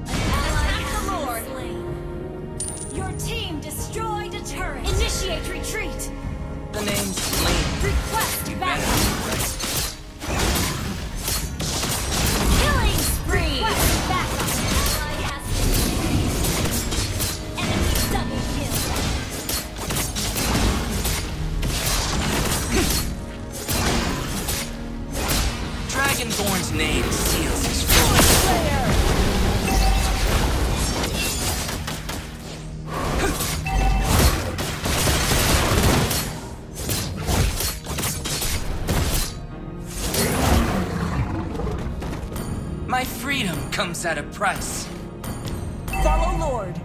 Attack the Lord! Your team destroyed a turret. Initiate retreat. The name's Link. Request You better backup. get it right. Killing spree. Request backup. Ally has been slain. Enemy double kill. Dragonborn's name seals his fate. My freedom comes at a price. Follow Lord.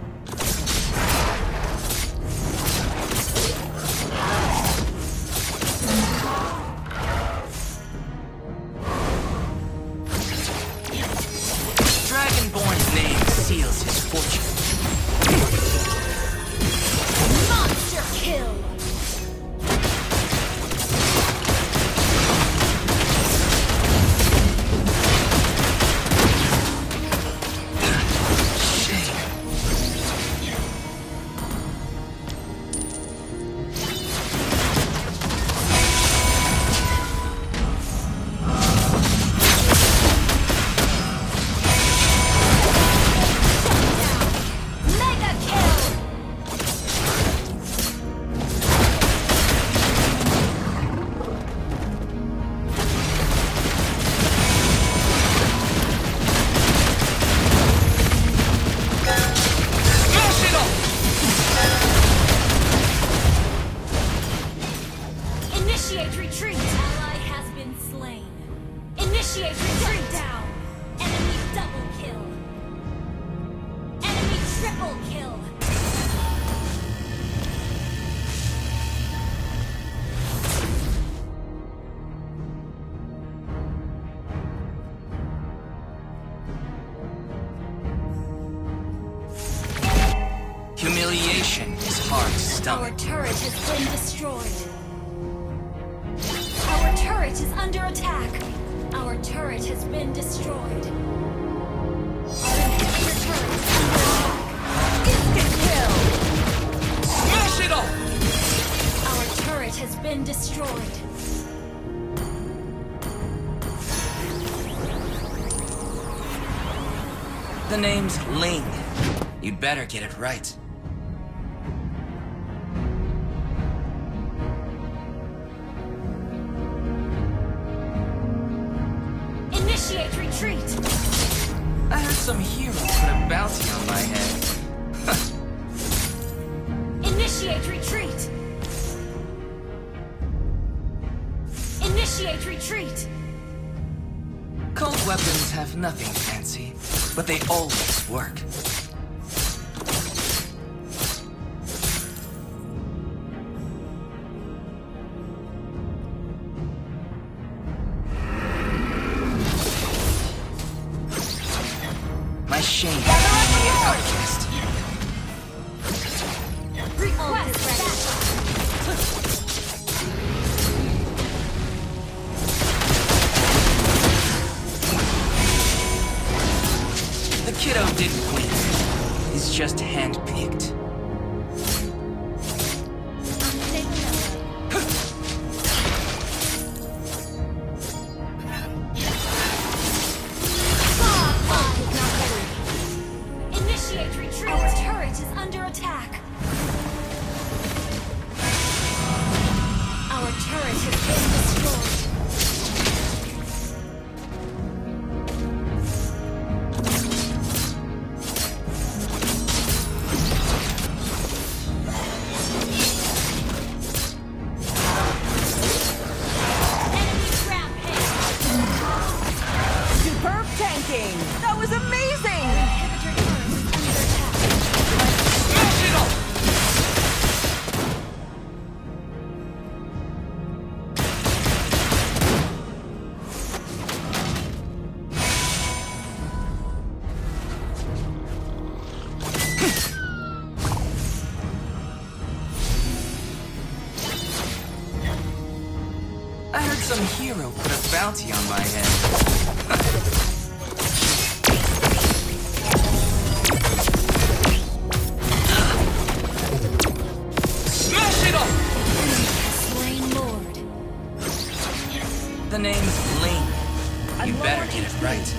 Dragonborn's name seals his fortune. Monster kill. Shame. Mega kill. Smash it up! Initiate retreat. Ally has been slain. Initiate retreat. Down. Enemy double kill. Enemy triple kill. Humiliation is hard to Our stomach. turret has been destroyed. Our turret is under attack. Our turret has been destroyed. Our inhibitor turret is under attack. Instant kill. Smash it up! Our turret has been destroyed. The name's Ling. You'd better get it right. Initiate retreat! I heard some hero put a bounty on my head. Initiate retreat! Initiate retreat! Cold weapons have nothing fancy, but they always work. My shame is being an outcast. Request backup! The kiddo didn't win. He's just handpicked. Initiate retreat! Our turret is under attack! Our turret has been destroyed! Enemy rampage! Superb tanking! That was amazing! Inhibitor turret is under attack! Smash it all! I heard some hero put a bounty on my head. Smash it all! Slain Lord! The name's Lane. You I'm better low get it HP. right.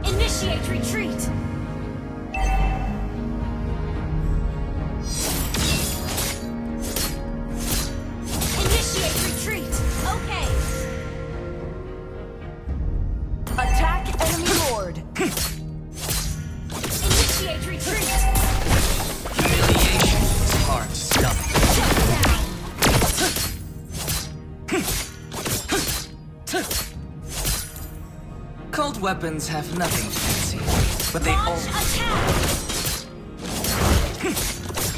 Initiate retreat! Initiate retreat! Okay! Attack enemy lord! Initiate retreat! Humiliation is hard to stomach. Cold weapons have nothing fancy, but they Launch always attack!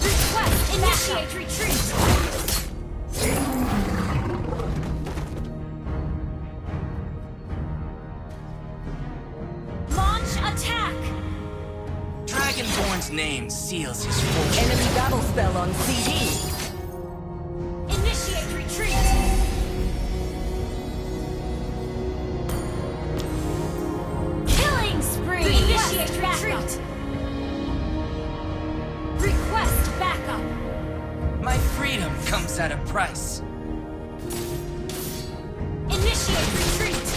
Request initiate retreat! Launch attack! Dragonborn's name seals his fortune. Enemy battle spell on CD! Initiate retreat! Killing spree! Initiate retreat! Request backup! My freedom comes at a price. Initiate retreat!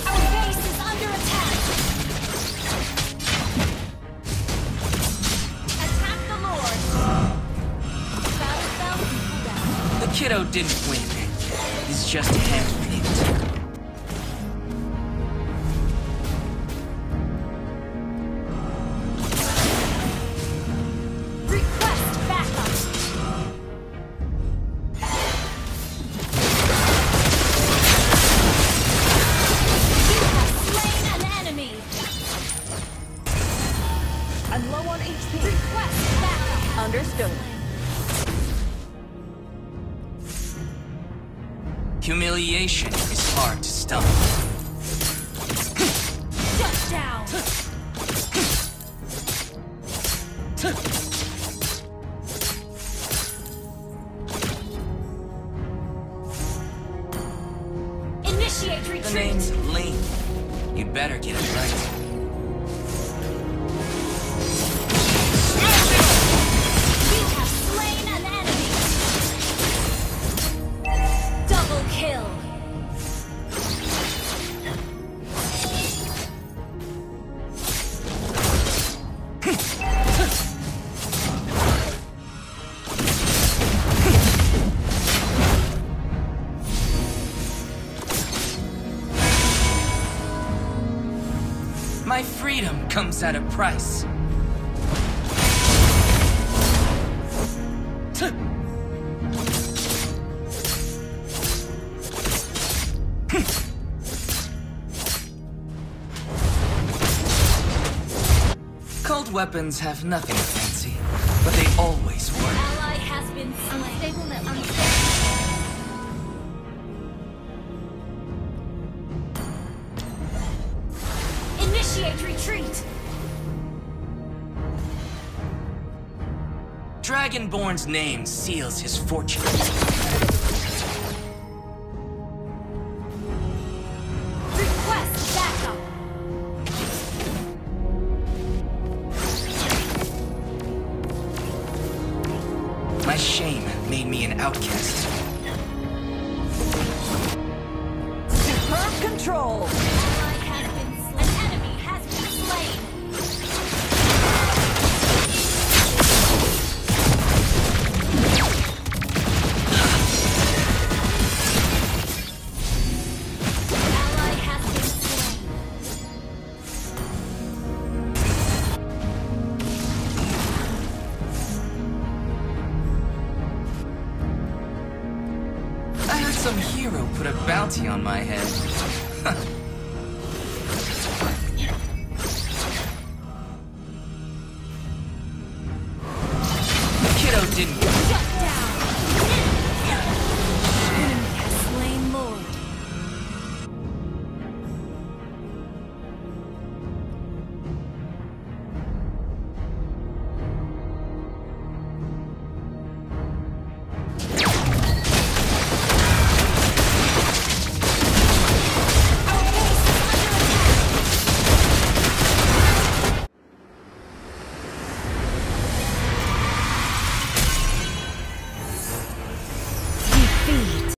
Our base is under attack! Attack the Lord! Battle spell cooldown. The kiddo didn't win. He's just handpicked. Request backup! You have slain an enemy! I'm low on HP. Request backup! Understood. Humiliation is hard to stomach. Shut down! Initiate The retreat! name's Lane. You'd better get it right. You have slain an enemy! Double kill! My freedom comes at a price. Cold weapons have nothing fancy, but they always work. Ally has been slain. Initiate retreat! Dragonborn's name seals his fortune. Request backup! My shame made me an outcast. Superb control. Ally has been slain. An enemy has been slain! Ally has been slain. I heard some hero put a bounty on my head.